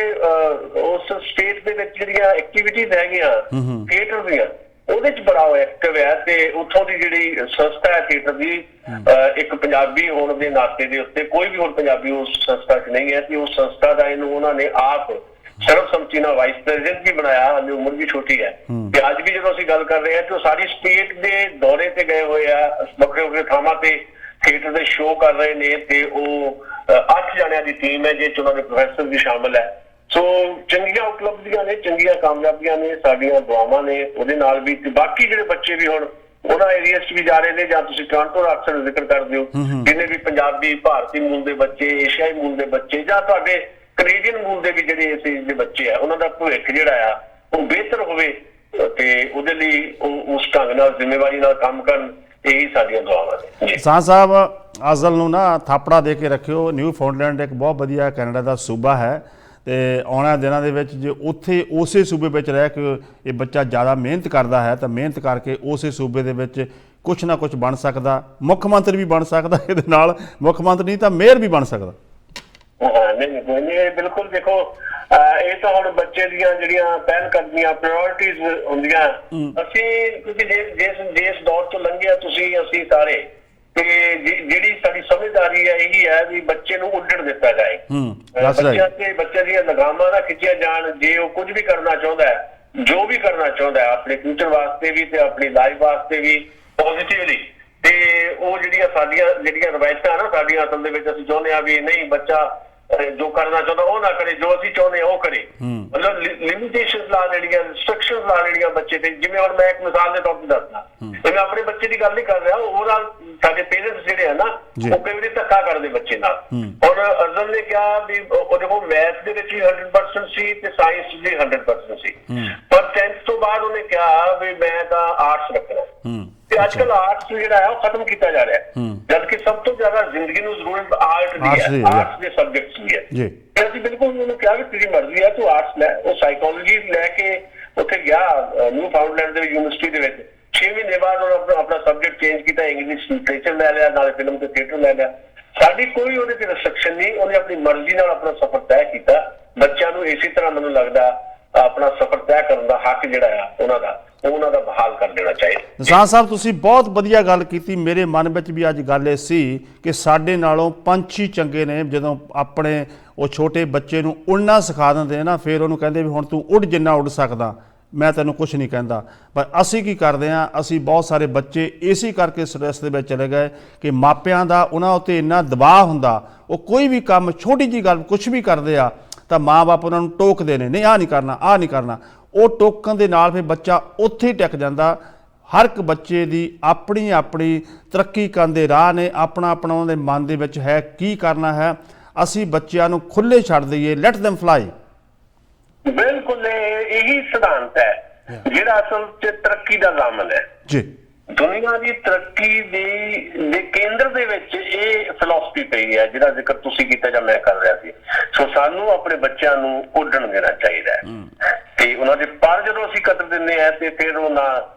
ਉਸ ਸਟੇਟ ਦੇ ਵਿੱਚ ਜਿਹੜੀਆਂ ਐਕਟੀਵਿਟੀਜ਼ ਹੈਗੀਆਂ ਥੀਏਟਰ ਦੀਆਂ ਉਹਦੇ 'ਚ ਬੜਾ ਐਕਟਿਵ ਹੈ ਤੇ ਉੱਥੋਂ ਦੀ ਜਿਹੜੀ ਸੰਸਥਾ ਹੈ ਥੀਏਟਰ ਦੀ, ਇੱਕ ਪੰਜਾਬੀ ਹੋਣ ਦੇ ਨਾਤੇ ਦੇ ਉੱਤੇ ਕੋਈ ਵੀ ਹੋਰ ਪੰਜਾਬੀ ਉਸ ਸੰਸਥਾ 'ਚ ਨਹੀਂ ਹੈ ਤੇ ਉਸ ਸੰਸਥਾ ਦਾ ਇਹਨੂੰ ਉਹਨਾਂ ਨੇ ਆਪ ਸਰਬਸੰਮਤੀ ਨਾਲ ਵਾਈਸ ਪ੍ਰੈਜ਼ੀਡੈਂਟ ਵੀ ਬਣਾਇਆ। ਹਾਲੇ ਉਮਰ ਵੀ ਛੋਟੀ ਹੈ ਤੇ ਅੱਜ ਵੀ ਜਦੋਂ ਅਸੀਂ ਗੱਲ ਕਰ ਰਹੇ ਹਾਂ ਤੇ ਉਹ ਸਾਰੀ ਸਟੇਟ ਦੇ ਦੌਰੇ ਤੇ ਗਏ ਹੋਏ ਆ, ਵੱਖਰੇ ਵੱਖਰੇ ਥਾਵਾਂ ਤੇ ਥੀਏਟਰ ਦੇ ਸ਼ੋਅ ਕਰ ਰਹੇ ਨੇ ਤੇ ਉਹ 8 ਜਣਿਆਂ ਦੀ ਟੀਮ ਹੈ ਜਿਸ 'ਚ ਉਹਨਾਂ ਦੇ ਪ੍ਰੋਫੈਸਰ ਵੀ ਸ਼ਾਮਲ ਹੈ। ਸੋ ਚੰਗੀਆਂ ਉਪਲਬਧੀਆਂ ਨੇ, ਚੰਗੀਆਂ ਕਾਮਯਾਬੀਆਂ ਨੇ, ਸਾਡੀਆਂ ਦੁਆਵਾਂ ਨੇ ਉਹਦੇ ਨਾਲ ਵੀ। ਤੇ ਬਾਕੀ ਜਿਹੜੇ ਬੱਚੇ ਵੀ ਹੁਣ ਉਹਨਾਂ ਏਰੀਆ 'ਚ ਵੀ ਜਾ ਰਹੇ ਨੇ, ਜਾਂ ਤੁਸੀਂ ਟੋਰਾਂਟੋ ਦਾ ਅਕਸਰ ਜ਼ਿਕਰ ਕਰਦੇ ਹੋ, ਜਿੰਨੇ ਵੀ ਪੰਜਾਬੀ, ਭਾਰਤੀ ਮੂਲ ਦੇ ਬੱਚੇ, ਏਸ਼ੀਆਈ ਮੂਲ ਦੇ ਬੱਚੇ ਜਾਂ ਤੁਹਾਡੇ ਕੈਨੇਡੀਅਨ ਮੂਲ ਦੇ ਵੀ ਜਿਹੜੇ ਇਸ ਏਜ ਦੇ ਬੱਚੇ ਆ, ਉਹਨਾਂ ਦਾ ਭਵਿੱਖ ਜਿਹੜਾ ਆ ਉਹ ਬਿਹਤਰ ਹੋਵੇ ਤੇ ਉਹਦੇ ਲਈ ਉਹ ਉਸ ਢੰਗ ਨਾਲ ਜ਼ਿੰਮੇਵਾਰੀ ਨਾਲ ਕੰਮ ਕਰਨ, ਇਹੀ ਸਾਡੀਆਂ ਦੁਆਵਾਂ ਨੇ। ਕਿਸਾਨ ਸਾਹਿਬ ਅਜ਼ਲ ਨੂੰ ਨਾ ਥਾਪੜਾ ਦੇ ਕੇ ਰੱਖਿਓ। ਨਿਊ ਫਾਊਂਡਲੈਂਡ ਇੱਕ ਬਹੁਤ ਵਧੀਆ ਕੈਨੇਡਾ ਦਾ ਸੂਬਾ ਹੈ ਤੇ ਆਉਣ ਵਾਲੇ ਦਿਨਾਂ ਦੇ ਵਿੱਚ ਜੇ ਉੱਥੇ ਉਸੇ ਸੂਬੇ ਵਿੱਚ ਰਹਿ ਕੇ ਇਹ ਬੱਚਾ ਜ਼ਿਆਦਾ ਮਿਹਨਤ ਕਰਦਾ ਹੈ ਤਾਂ ਮਿਹਨਤ ਕਰਕੇ ਉਸੇ ਸੂਬੇ ਦੇ ਵਿੱਚ ਕੁਛ ਨਾ ਕੁਛ ਬਣ ਸਕਦਾ, ਮੁੱਖ ਮੰਤਰੀ ਵੀ ਬਣ ਸਕਦਾ, ਇਹਦੇ ਨਾਲ ਮੁੱਖ ਮੰਤਰੀ ਨਹੀਂ ਤਾਂ ਮੇਅਰ ਵੀ ਬਣ ਸਕਦਾ। ਨਹੀਂ ਬਿਲਕੁਲ। ਦੇਖੋ ਇਹ ਤਾਂ ਹੁਣ ਬੱਚੇ ਦੀਆਂ ਜਿਹੜੀਆਂ ਪਹਿਲ ਕਦਮੀਆਂ, ਪ੍ਰਾਇੋਰਟੀਜ਼ ਹੁੰਦੀਆਂ। ਅਸੀਂ ਕਿਉਂਕਿ ਜਿਸ ਦੌਰ ਤੋਂ ਲੰਘਿਆ ਤੁਸੀਂ ਅਸੀਂ ਸਾਰੇ ਤੇ ਜਿਹੜੀ ਸਾਡੀ ਸਮਝਦਾਰੀ ਹੈ ਇਹੀ ਹੈ ਵੀ ਬੱਚੇ ਨੂੰ ਉੱਡਣ ਦਿੱਤਾ ਜਾਏ, ਬੱਚਿਆਂ ਦੀਆਂ ਲਗਾਮਾਂ ਨਾ ਖਿੱਚੀਆਂ ਜਾਣ। ਜੇ ਉਹ ਕੁਝ ਵੀ ਕਰਨਾ ਚਾਹੁੰਦਾ ਹੈ, ਜੋ ਵੀ ਕਰਨਾ ਚਾਹੁੰਦਾ ਹੈ ਆਪਣੇ ਫਿਊਚਰ ਵਾਸਤੇ ਵੀ ਤੇ ਆਪਣੀ ਲਾਈਫ ਵਾਸਤੇ ਵੀ ਪੋਜ਼ਿਟਿਵਲੀ, ਤੇ ਉਹ ਸਾਡੀਆਂ ਜਿਹੜੀਆਂ ਰਵਾਇਤਾਂ ਨਾ ਸਾਡੀਆਂ ਅਸਲ ਦੇ ਵਿੱਚ ਅਸੀਂ ਚਾਹੁੰਦੇ ਹਾਂ ਵੀ ਨਹੀਂ ਬੱਚਾ ਜੋ ਕਰਨਾ ਚਾਹੁੰਦਾ ਉਹ ਨਾ ਕਰੇ, ਜੋ ਅਸੀਂ ਚਾਹੁੰਦੇ ਹਾਂ ਉਹ ਕਰੇ। ਮਤਲਬ ਲਿਮਿਟੇਸ਼ਨਸ ਲਾ ਦੇਣੀਆਂ, ਰਿਸਟ੍ਰਿਕਸ਼ਨਸ ਲਾ ਦੇਣੀਆਂ ਬੱਚੇ ਤੇ। ਜਿਵੇਂ ਹੁਣ ਮੈਂ ਇੱਕ ਮਿਸਾਲ ਦੇ ਤੌਰ ਤੇ ਦੱਸਦਾ, ਮੈਂ ਆਪਣੇ ਬੱਚੇ ਦੀ ਗੱਲ ਨਹੀਂ ਕਰ ਰਿਹਾ, ਓਵਰਆਲ ਸਾਡੇ ਪੇਰੈਂਟਸ ਜਿਹੜੇ ਆ ਨਾ ਉਹ ਕਈ ਵਾਰੀ ਧੱਕਾ ਕਰਦੇ ਬੱਚੇ ਨਾਲ। ਹੁਣ ਅਰਜ਼ਨ ਨੇ ਕਿਹਾ ਵੀ ਉਹਦੇ ਕੋਲ ਮੈਥ ਦੇ ਵਿੱਚ ਵੀ 100% ਸੀ ਤੇ ਸਾਇੰਸ ਵੀ 100% ਸੀ, ਪਰ 10th ਤੋਂ ਬਾਅਦ ਉਹਨੇ ਕਿਹਾ ਵੀ ਮੈਂ ਤਾਂ ਆਰਟਸ ਰੱਖਣਾ। ਤੇ ਅੱਜ ਕੱਲ ਆਰਟਸ ਜਿਹੜਾ ਹੈ ਉਹ ਖਤਮ ਕੀਤਾ ਜਾ ਰਿਹਾ ਹੈ, ਜਦਕਿ ਸਭ ਤੋਂ ਜ਼ਿਆਦਾ ਜ਼ਿੰਦਗੀ ਨੂੰ ਜ਼ਰੂਰਤ ਆਰਟ ਦੀ ਹੈ, ਆਰਟਸ ਦੇ ਸਬਜੈਕਟਸ ਦੀ ਹੈ। ਤੇ ਅਸੀਂ ਬਿਲਕੁਲ ਉਹਨੂੰ ਕਿਹਾ ਵੀ ਤੇਰੀ ਮਰਜ਼ੀ ਹੈ, ਤੂੰ ਆਰਟਸ ਲੈ। ਉਹ ਸਾਈਕੋਲੋਜੀ ਲੈ ਕੇ ਉੱਥੇ ਗਿਆ ਨਿਊ ਫਾਊਂਡਲੈਂਡ ਦੇ ਯੂਨੀਵਰਸਿਟੀ ਦੇ ਵਿੱਚ। 6 ਮਹੀਨੇ ਬਾਅਦ ਉਹਨੇ ਆਪਣਾ ਸਬਜੈਕਟ ਚੇਂਜ ਕੀਤਾ, ਇੰਗਲਿਸ਼ ਲਿਟਰੇਚਰ ਲੈ ਲਿਆ, ਨਾਲੇ ਫਿਲਮ ਤੇ ਥੀਏਟਰ ਲੈ ਲਿਆ। ਸਾਡੀ ਕੋਈ ਉਹਦੇ ਤੇ ਰਿਸਟ੍ਰਿਕਸ਼ਨ ਨਹੀਂ, ਉਹਨੇ ਆਪਣੀ ਮਰਜ਼ੀ ਨਾਲ ਆਪਣਾ ਸਫ਼ਰ ਤੈਅ ਕੀਤਾ। ਬੱਚਿਆਂ ਨੂੰ ਇਸੇ ਤਰ੍ਹਾਂ ਮੈਨੂੰ ਲੱਗਦਾ ਆਪਣਾ ਸਫ਼ਰ ਤੈਅ ਕਰਨ ਦਾ ਹੱਕ ਜਿਹੜਾ ਆ ਉਹਨਾਂ ਦਾ ਬਹਾਲ ਕਰ ਦੇਣਾ ਚਾਹੀਦਾ। ਨਿਸ਼ਾਨ ਸਾਹਿਬ ਤੁਸੀਂ ਬਹੁਤ ਵਧੀਆ ਗੱਲ ਕੀਤੀ। ਮੇਰੇ ਮਨ ਵਿੱਚ ਵੀ ਅੱਜ ਗੱਲ ਇਹ ਸੀ ਕਿ ਸਾਡੇ ਨਾਲੋਂ ਪੰਛੀ ਚੰਗੇ ਨੇ। ਜਦੋਂ ਆਪਣੇ ਉਹ ਛੋਟੇ ਬੱਚੇ ਨੂੰ ਉੜਨਾ ਸਿਖਾ ਦਿੰਦੇ ਨਾ, ਫਿਰ ਉਹਨੂੰ ਕਹਿੰਦੇ ਵੀ ਹੁਣ ਤੂੰ ਉੱਡ ਜਿੰਨਾ ਉੱਡ ਸਕਦਾ, ਮੈਂ ਤੈਨੂੰ ਕੁਛ ਨਹੀਂ ਕਹਿੰਦਾ। ਪਰ ਅਸੀਂ ਕੀ ਕਰਦੇ ਹਾਂ, ਅਸੀਂ ਬਹੁਤ ਸਾਰੇ ਬੱਚੇ ਇਸੇ ਕਰਕੇ ਸਟ੍ਰੈਸ ਦੇ ਵਿੱਚ ਚਲੇ ਗਏ ਕਿ ਮਾਪਿਆਂ ਦਾ ਉਹਨਾਂ ਉੱਤੇ ਇੰਨਾ ਦਬਾਅ ਹੁੰਦਾ, ਉਹ ਕੋਈ ਵੀ ਕੰਮ ਛੋਟੀ ਜਿਹੀ ਗੱਲ ਕੁਛ ਵੀ ਕਰਦੇ ਆ ਤਾਂ ਮਾਂ-ਬਾਪ ਉਹਨਾਂ ਨੂੰ ਟੋਕਦੇ ਨੇ, ਨਹੀਂ ਆਹ ਨਹੀਂ ਕਰਨਾ, ਆਹ ਨਹੀਂ ਕਰਨਾ। ਉਹ ਟੋਕਣ ਦੇ ਨਾਲ ਫਿਰ ਬੱਚਾ ਉੱਥੇ ਹੀ ਟਿਕ ਜਾਂਦਾ। ਹਰ ਇੱਕ ਬੱਚੇ ਦੀ ਆਪਣੀ ਆਪਣੀ ਤਰੱਕੀ ਕਰਨ ਦੇ ਰਾਹ ਨੇ, ਆਪਣਾ ਆਪਣਾ ਉਹਨਾਂ ਦੇ ਮਨ ਦੇ ਵਿੱਚ ਹੈ ਕੀ ਕਰਨਾ ਹੈ। ਅਸੀਂ ਬੱਚਿਆਂ ਨੂੰ ਖੁੱਲ੍ਹੇ ਛੱਡ ਦਈਏ, ਲੈਟ them fly। ਬਿਲਕੁਲ ਇਹੀ ਸਿਧਾਂਤ ਹੈ ਜਿਹੜਾ ਅਸਲ 'ਚ ਤਰੱਕੀ ਦਾ ਜ਼ਾਮਨ ਹੈ ਜੀ। ਦੁਨੀਆ ਦੀ ਤਰੱਕੀ ਦੇ ਕੇਂਦਰ ਦੇ ਵਿੱਚ ਇਹ ਫਿਲਾਸਫੀ ਪਈ ਹੈ ਜਿਹੜਾ ਜ਼ਿਕਰ ਤੁਸੀਂ ਕੀਤਾ ਜਾਂ ਮੈਂ ਕਰ ਰਿਹਾ ਸੀ। ਸੋ ਸਾਨੂੰ ਆਪਣੇ ਬੱਚਿਆਂ ਨੂੰ ਉੱਡਣ ਦੇਣਾ ਚਾਹੀਦਾ ਹੈ ਤੇ ਉਹਨਾਂ ਦੇ ਪਰ ਜਦੋਂ ਅਸੀਂ ਕਦਰ ਦਿੰਦੇ ਹਾਂ ਤੇ ਫਿਰ ਉਹ ਨਾ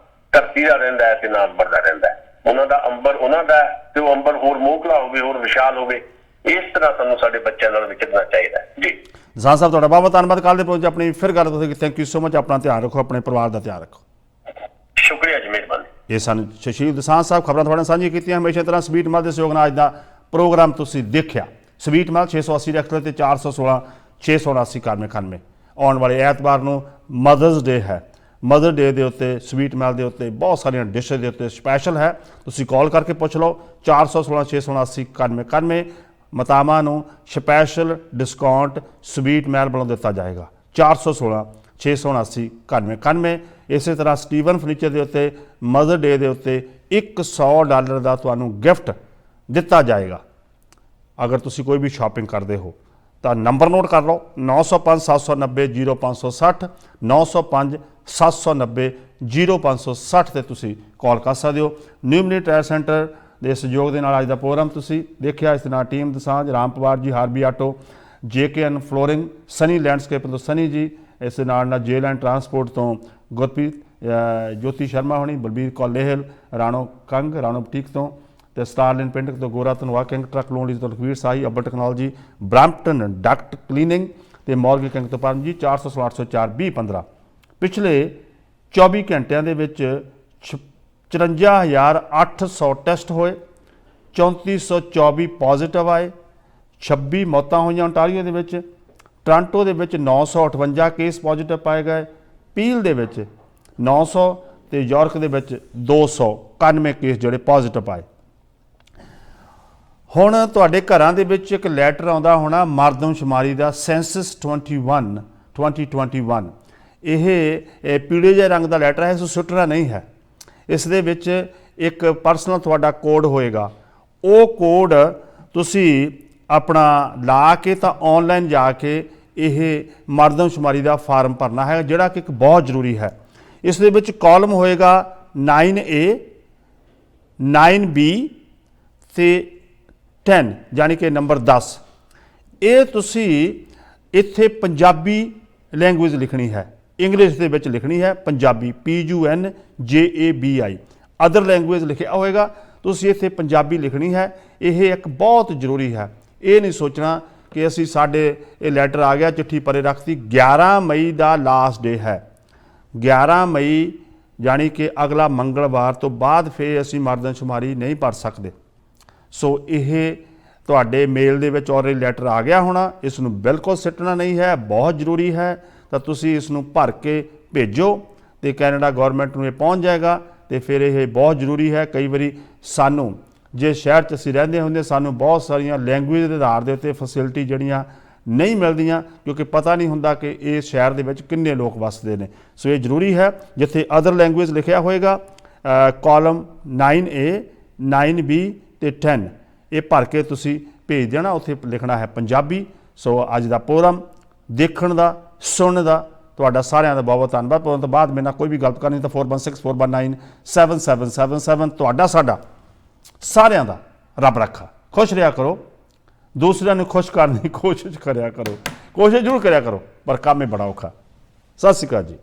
ਧਰਤੀ ਦਾ ਰਹਿੰਦਾ ਹੈ ਤੇ ਨਾ ਅੰਬਰ ਦਾ ਰਹਿੰਦਾ ਹੈ। ਉਹਨਾਂ ਦਾ ਅੰਬਰ ਉਹਨਾਂ ਦਾ ਤੇ ਉਹ ਅੰਬਰ ਹੋਰ ਮੋਕਲਾ ਹੋਵੇ, ਹੋਰ ਵਿਸ਼ਾਲ ਹੋਵੇ। ਇਸ ਤਰ੍ਹਾਂ ਸਾਨੂੰ ਸਾਡੇ ਬੱਚਿਆਂ ਨਾਲ ਵਿਚਰਨਾ ਚਾਹੀਦਾ ਹੈ ਜੀ। ਨਿਸ਼ਾਨ ਸਾਹਿਬ ਤੁਹਾਡਾ ਬਹੁਤ ਬਹੁਤ ਧੰਨਵਾਦ। ਕੱਲ੍ਹ ਦੇ ਪ੍ਰੋਗਰਾਮ ਆਪਣੀ ਫਿਰ ਗੱਲ ਤੁਸੀਂ ਥੈਂਕ ਯੂ ਸੋ ਮਚ। ਆਪਣਾ ਧਿਆਨ ਰੱਖੋ, ਆਪਣੇ ਪਰਿਵਾਰ ਦਾ ਧਿਆਨ ਰੱਖੋ। ਸ਼ੁਕਰੀਆ ਜੀ, ਮਿਹਰਬਾਨੀ। ਇਹ ਸਨ ਸੁਸ਼ੀਲ ਦਸਾਂਝ ਸਾਹਿਬ। ਖਬਰਾਂ ਤੁਹਾਡੇ ਨਾਲ ਸਾਂਝੀਆਂ ਕੀਤੀਆਂ ਹਮੇਸ਼ਾ ਤਰ੍ਹਾਂ ਸਵੀਟ ਮਲ ਦੇ ਸਹਿਯੋਗ ਨਾਲ। ਅੱਜ ਦਾ ਪ੍ਰੋਗਰਾਮ ਤੁਸੀਂ ਦੇਖਿਆ। ਸਵੀਟ ਮਲ 680 ਰੈਕਟਰ ਤੇ 416 679 9191। ਆਉਣ ਵਾਲੇ ਐਤਵਾਰ ਨੂੰ ਮਦਰਸ ਡੇ ਹੈ। ਮਦਰ ਡੇ ਦੇ ਉੱਤੇ ਸਵੀਟ ਮਲ ਦੇ ਉੱਤੇ ਬਹੁਤ ਸਾਰੀਆਂ ਡਿਸ਼ਜ਼ ਦੇ ਉੱਤੇ ਸਪੈਸ਼ਲ ਹੈ। ਤੁਸੀਂ ਕਾਲ ਕਰਕੇ ਪੁੱਛ ਲਓ 416 679 9191। ਮਤਾਵਾਂ ਨੂੰ ਸਪੈਸ਼ਲ ਡਿਸਕਾਊਂਟ ਸਵੀਟ ਮਹਿਲ ਵੱਲੋਂ ਦਿੱਤਾ ਜਾਏਗਾ। 416 679 9191। ਇਸੇ ਤਰ੍ਹਾਂ ਸਟੀਵਨ ਫਰਨੀਚਰ ਦੇ ਉੱਤੇ ਮਦਰ ਡੇ ਦੇ ਉੱਤੇ $100 ਦਾ ਤੁਹਾਨੂੰ ਗਿਫਟ ਦਿੱਤਾ ਜਾਏਗਾ। ਅਗਰ ਤੁਸੀਂ ਕੋਈ ਵੀ ਸ਼ਾਪਿੰਗ ਕਰਦੇ ਹੋ ਤਾਂ ਨੰਬਰ ਨੋਟ ਕਰ ਲਓ 905 790 0560 905 790 0560 ਤੇ ਤੁਸੀਂ ਕਾਲ ਕਰ ਸਕਦੇ ਹੋ। ਨਿਊ ਮਿਨੀ ਟਾਇਰ ਸੈਂਟਰ ਦੇ ਸਹਿਯੋਗ ਦੇ ਨਾਲ ਅੱਜ ਦਾ ਪ੍ਰੋਗਰਾਮ ਤੁਸੀਂ ਦੇਖਿਆ। ਇਸ ਦੇ ਨਾਲ ਟੀਮ ਦਸਾਂਝ, ਰਾਮ ਪਵਾਰ ਜੀ, ਹਾਰਬੀ auto, JKN flooring, Sunny landscape ਤੋਂ ਸਨੀ ਜੀ, ਇਸ ਦੇ ਨਾਲ ਜੇਲੈਂਡ ਟਰਾਂਸਪੋਰਟ ਤੋਂ ਗੁਰਪ੍ਰੀਤ, ਜੋਤੀ ਸ਼ਰਮਾ ਹੋਣੀ, ਬਲਬੀਰ ਕੌਰ ਲੇਹਲ, ਰਾਣੋ ਕੰਗ, ਰਾਣੋ ਬੁਟੀਕ ਤੋਂ ਤੇ ਸਟਾਰਲਿਨ ਪਿੰਡ ਤੋਂ ਗੋਰਾ ਧਨਵਾ, ਕਿੰਗ ਟਰੱਕ ਲੋਨ ਲਈ ਤੋਂ ਲਖਵੀਰ ਸਾਹੀ, ਅੱਬਲ ਟੈਕਨੋਲੋਜੀ, ਬ੍ਰੈਂਪਟਨ ਡਕਟ ਕਲੀਨਿੰਗ ਤੇ ਮੌਰਗੀ ਕਿੰਗ ਤੋਂ ਪਰਮ ਜੀ। 416 804 2015। ਪਿਛਲੇ 24 ਘੰਟਿਆਂ ਦੇ ਵਿੱਚ 54,800 ਟੈਸਟ ਹੋਏ, 3424 ਪੋਜ਼ੀਟਿਵ ਆਏ, 26 ਮੌਤਾਂ ਹੋਈਆਂ ਓਨਟਾਰੀਓ ਦੇ ਵਿੱਚ। ਟੋਰਾਂਟੋ ਦੇ ਵਿੱਚ 958 ਕੇਸ ਪੋਜ਼ੀਟਿਵ ਪਾਏ ਗਏ, ਪੀਲ ਦੇ ਵਿੱਚ 900 ਤੇ ਯਾਰਕ ਦੇ ਵਿੱਚ 291 ਕੇਸ ਜਿਹੜੇ ਪੋਜ਼ੀਟਿਵ ਆਏ। ਹੁਣ ਤੁਹਾਡੇ ਘਰਾਂ ਦੇ ਵਿੱਚ ਇੱਕ ਲੈਟਰ ਆਉਂਦਾ ਹੋਣਾ ਮਰਦਮਸ਼ੁਮਾਰੀ ਦਾ, ਸੈਂਸਸ 2021। ਇਹ ਪੀਲੇ ਜਿਹੇ ਰੰਗ ਦਾ ਲੈਟਰ ਹੈ, ਇਸ ਨੂੰ ਸੁੱਟਣਾ ਨਹੀਂ ਹੈ। ਇਸ ਦੇ ਵਿੱਚ ਇੱਕ ਪਰਸਨਲ ਤੁਹਾਡਾ ਕੋਡ ਹੋਏਗਾ। ਉਹ ਕੋਡ ਤੁਸੀਂ ਆਪਣਾ ਲਾ ਕੇ ਤਾਂ ਆਨਲਾਈਨ ਜਾ ਕੇ ਇਹ ਮਰਦਮਸ਼ੁਮਾਰੀ ਦਾ ਫਾਰਮ ਭਰਨਾ ਹੈ, ਜਿਹੜਾ ਕਿ ਇੱਕ ਬਹੁਤ ਜ਼ਰੂਰੀ ਹੈ। ਇਸ ਦੇ ਵਿੱਚ ਕਾਲਮ ਹੋਏਗਾ 9A, 9B ਤੇ 10 ਯਾਨੀ ਕਿ ਨੰਬਰ 10। ਇਹ ਤੁਸੀਂ ਇੱਥੇ ਪੰਜਾਬੀ ਲੈਂਗੁਏਜ ਲਿਖਣੀ ਹੈ, ਇੰਗਲਿਸ਼ ਦੇ ਵਿੱਚ ਲਿਖਣੀ ਹੈ ਪੰਜਾਬੀ, PUNJABI। ਅਦਰ ਲੈਂਗੁਏਜ ਲਿਖਿਆ ਹੋਏਗਾ, ਤੁਸੀਂ ਇੱਥੇ ਪੰਜਾਬੀ ਲਿਖਣੀ ਹੈ। ਇਹ ਇੱਕ ਬਹੁਤ ਜ਼ਰੂਰੀ ਹੈ। ਇਹ ਨਹੀਂ ਸੋਚਣਾ ਕਿ ਅਸੀਂ ਸਾਡੇ ਇਹ ਲੈਟਰ ਆ ਗਿਆ, ਚਿੱਠੀ ਪਰੇ ਰੱਖਤੀ। 11 ਮਈ ਦਾ ਲਾਸਟ ਡੇ ਹੈ। 11 ਮਈ ਯਾਨੀ ਕਿ ਅਗਲਾ ਮੰਗਲਵਾਰ ਤੋਂ ਬਾਅਦ ਫਿਰ ਅਸੀਂ ਮਰਦਮਸ਼ੁਮਾਰੀ ਨਹੀਂ ਭਰ ਸਕਦੇ। ਸੋ ਇਹ ਤੁਹਾਡੇ ਮੇਲ ਦੇ ਵਿੱਚ ਆਲਰੇਡੀ ਲੈਟਰ ਆ ਗਿਆ ਹੋਣਾ। ਇਸ ਨੂੰ ਬਿਲਕੁਲ ਸਿੱਟਣਾ ਨਹੀਂ ਹੈ, ਬਹੁਤ ਜ਼ਰੂਰੀ ਹੈ। ਤਾਂ ਤੁਸੀਂ ਇਸ ਨੂੰ ਭਰ ਕੇ ਭੇਜੋ ਤੇ ਕੈਨੇਡਾ ਗਵਰਨਮੈਂਟ ਨੂੰ ਇਹ ਪਹੁੰਚ ਜਾਏਗਾ। ਤੇ ਫਿਰ ਇਹ ਬਹੁਤ ਜ਼ਰੂਰੀ ਹੈ। ਕਈ ਵਾਰੀ ਸਾਨੂੰ ਜੇ ਸ਼ਹਿਰ 'ਚ ਅਸੀਂ ਰਹਿੰਦੇ ਹੁੰਦੇ, ਸਾਨੂੰ ਬਹੁਤ ਸਾਰੀਆਂ ਲੈਂਗੁਏਜ ਦੇ ਆਧਾਰ ਦੇ ਉੱਤੇ ਫੈਸਿਲਿਟੀ ਜਿਹੜੀਆਂ ਨਹੀਂ ਮਿਲਦੀਆਂ, ਕਿਉਂਕਿ ਪਤਾ ਨਹੀਂ ਹੁੰਦਾ ਕਿ ਇਸ ਸ਼ਹਿਰ ਦੇ ਵਿੱਚ ਕਿੰਨੇ ਲੋਕ ਵੱਸਦੇ ਨੇ। ਸੋ ਇਹ ਜ਼ਰੂਰੀ ਹੈ। ਜਿੱਥੇ ਅਦਰ ਲੈਂਗੁਏਜ ਲਿਖਿਆ ਹੋਏਗਾ ਕਾਲਮ 9A 9B ਤੇ 10 ਇਹ ਭਰ ਕੇ ਤੁਸੀਂ ਭੇਜ ਦੇਣਾ। ਉੱਥੇ ਲਿਖਣਾ ਹੈ ਪੰਜਾਬੀ। ਸੋ ਅੱਜ ਦਾ ਪ੍ਰੋਗਰਾਮ ਦੇਖਣ ਦਾ, ਸੁਣਨ ਦਾ ਤੁਹਾਡਾ ਸਾਰਿਆਂ ਦਾ ਬਹੁਤ ਬਹੁਤ ਧੰਨਵਾਦ। ਪ੍ਰੋਗਰਾਮ ਤੋਂ ਬਾਅਦ ਮੇਰੇ ਨਾਲ ਕੋਈ ਵੀ ਗੱਲ ਕਰਨੀ ਤਾਂ 4164197777 ਤੁਹਾਡਾ ਸਾਡਾ ਸਾਰਿਆਂ ਦਾ ਰੱਬ ਰੱਖਾ। ਖੁਸ਼ ਰਿਹਾ ਕਰੋ, ਦੂਸਰਿਆਂ ਨੂੰ ਖੁਸ਼ ਕਰਨ ਦੀ ਕੋਸ਼ਿਸ਼ ਕਰਿਆ ਕਰੋ। ਕੋਸ਼ਿਸ਼ ਜ਼ਰੂਰ ਕਰਿਆ ਕਰੋ, ਪਰ ਕੰਮ ਇਹ ਬੜਾ ਔਖਾ। ਸਤਿ ਸ਼੍ਰੀ ਅਕਾਲ ਜੀ।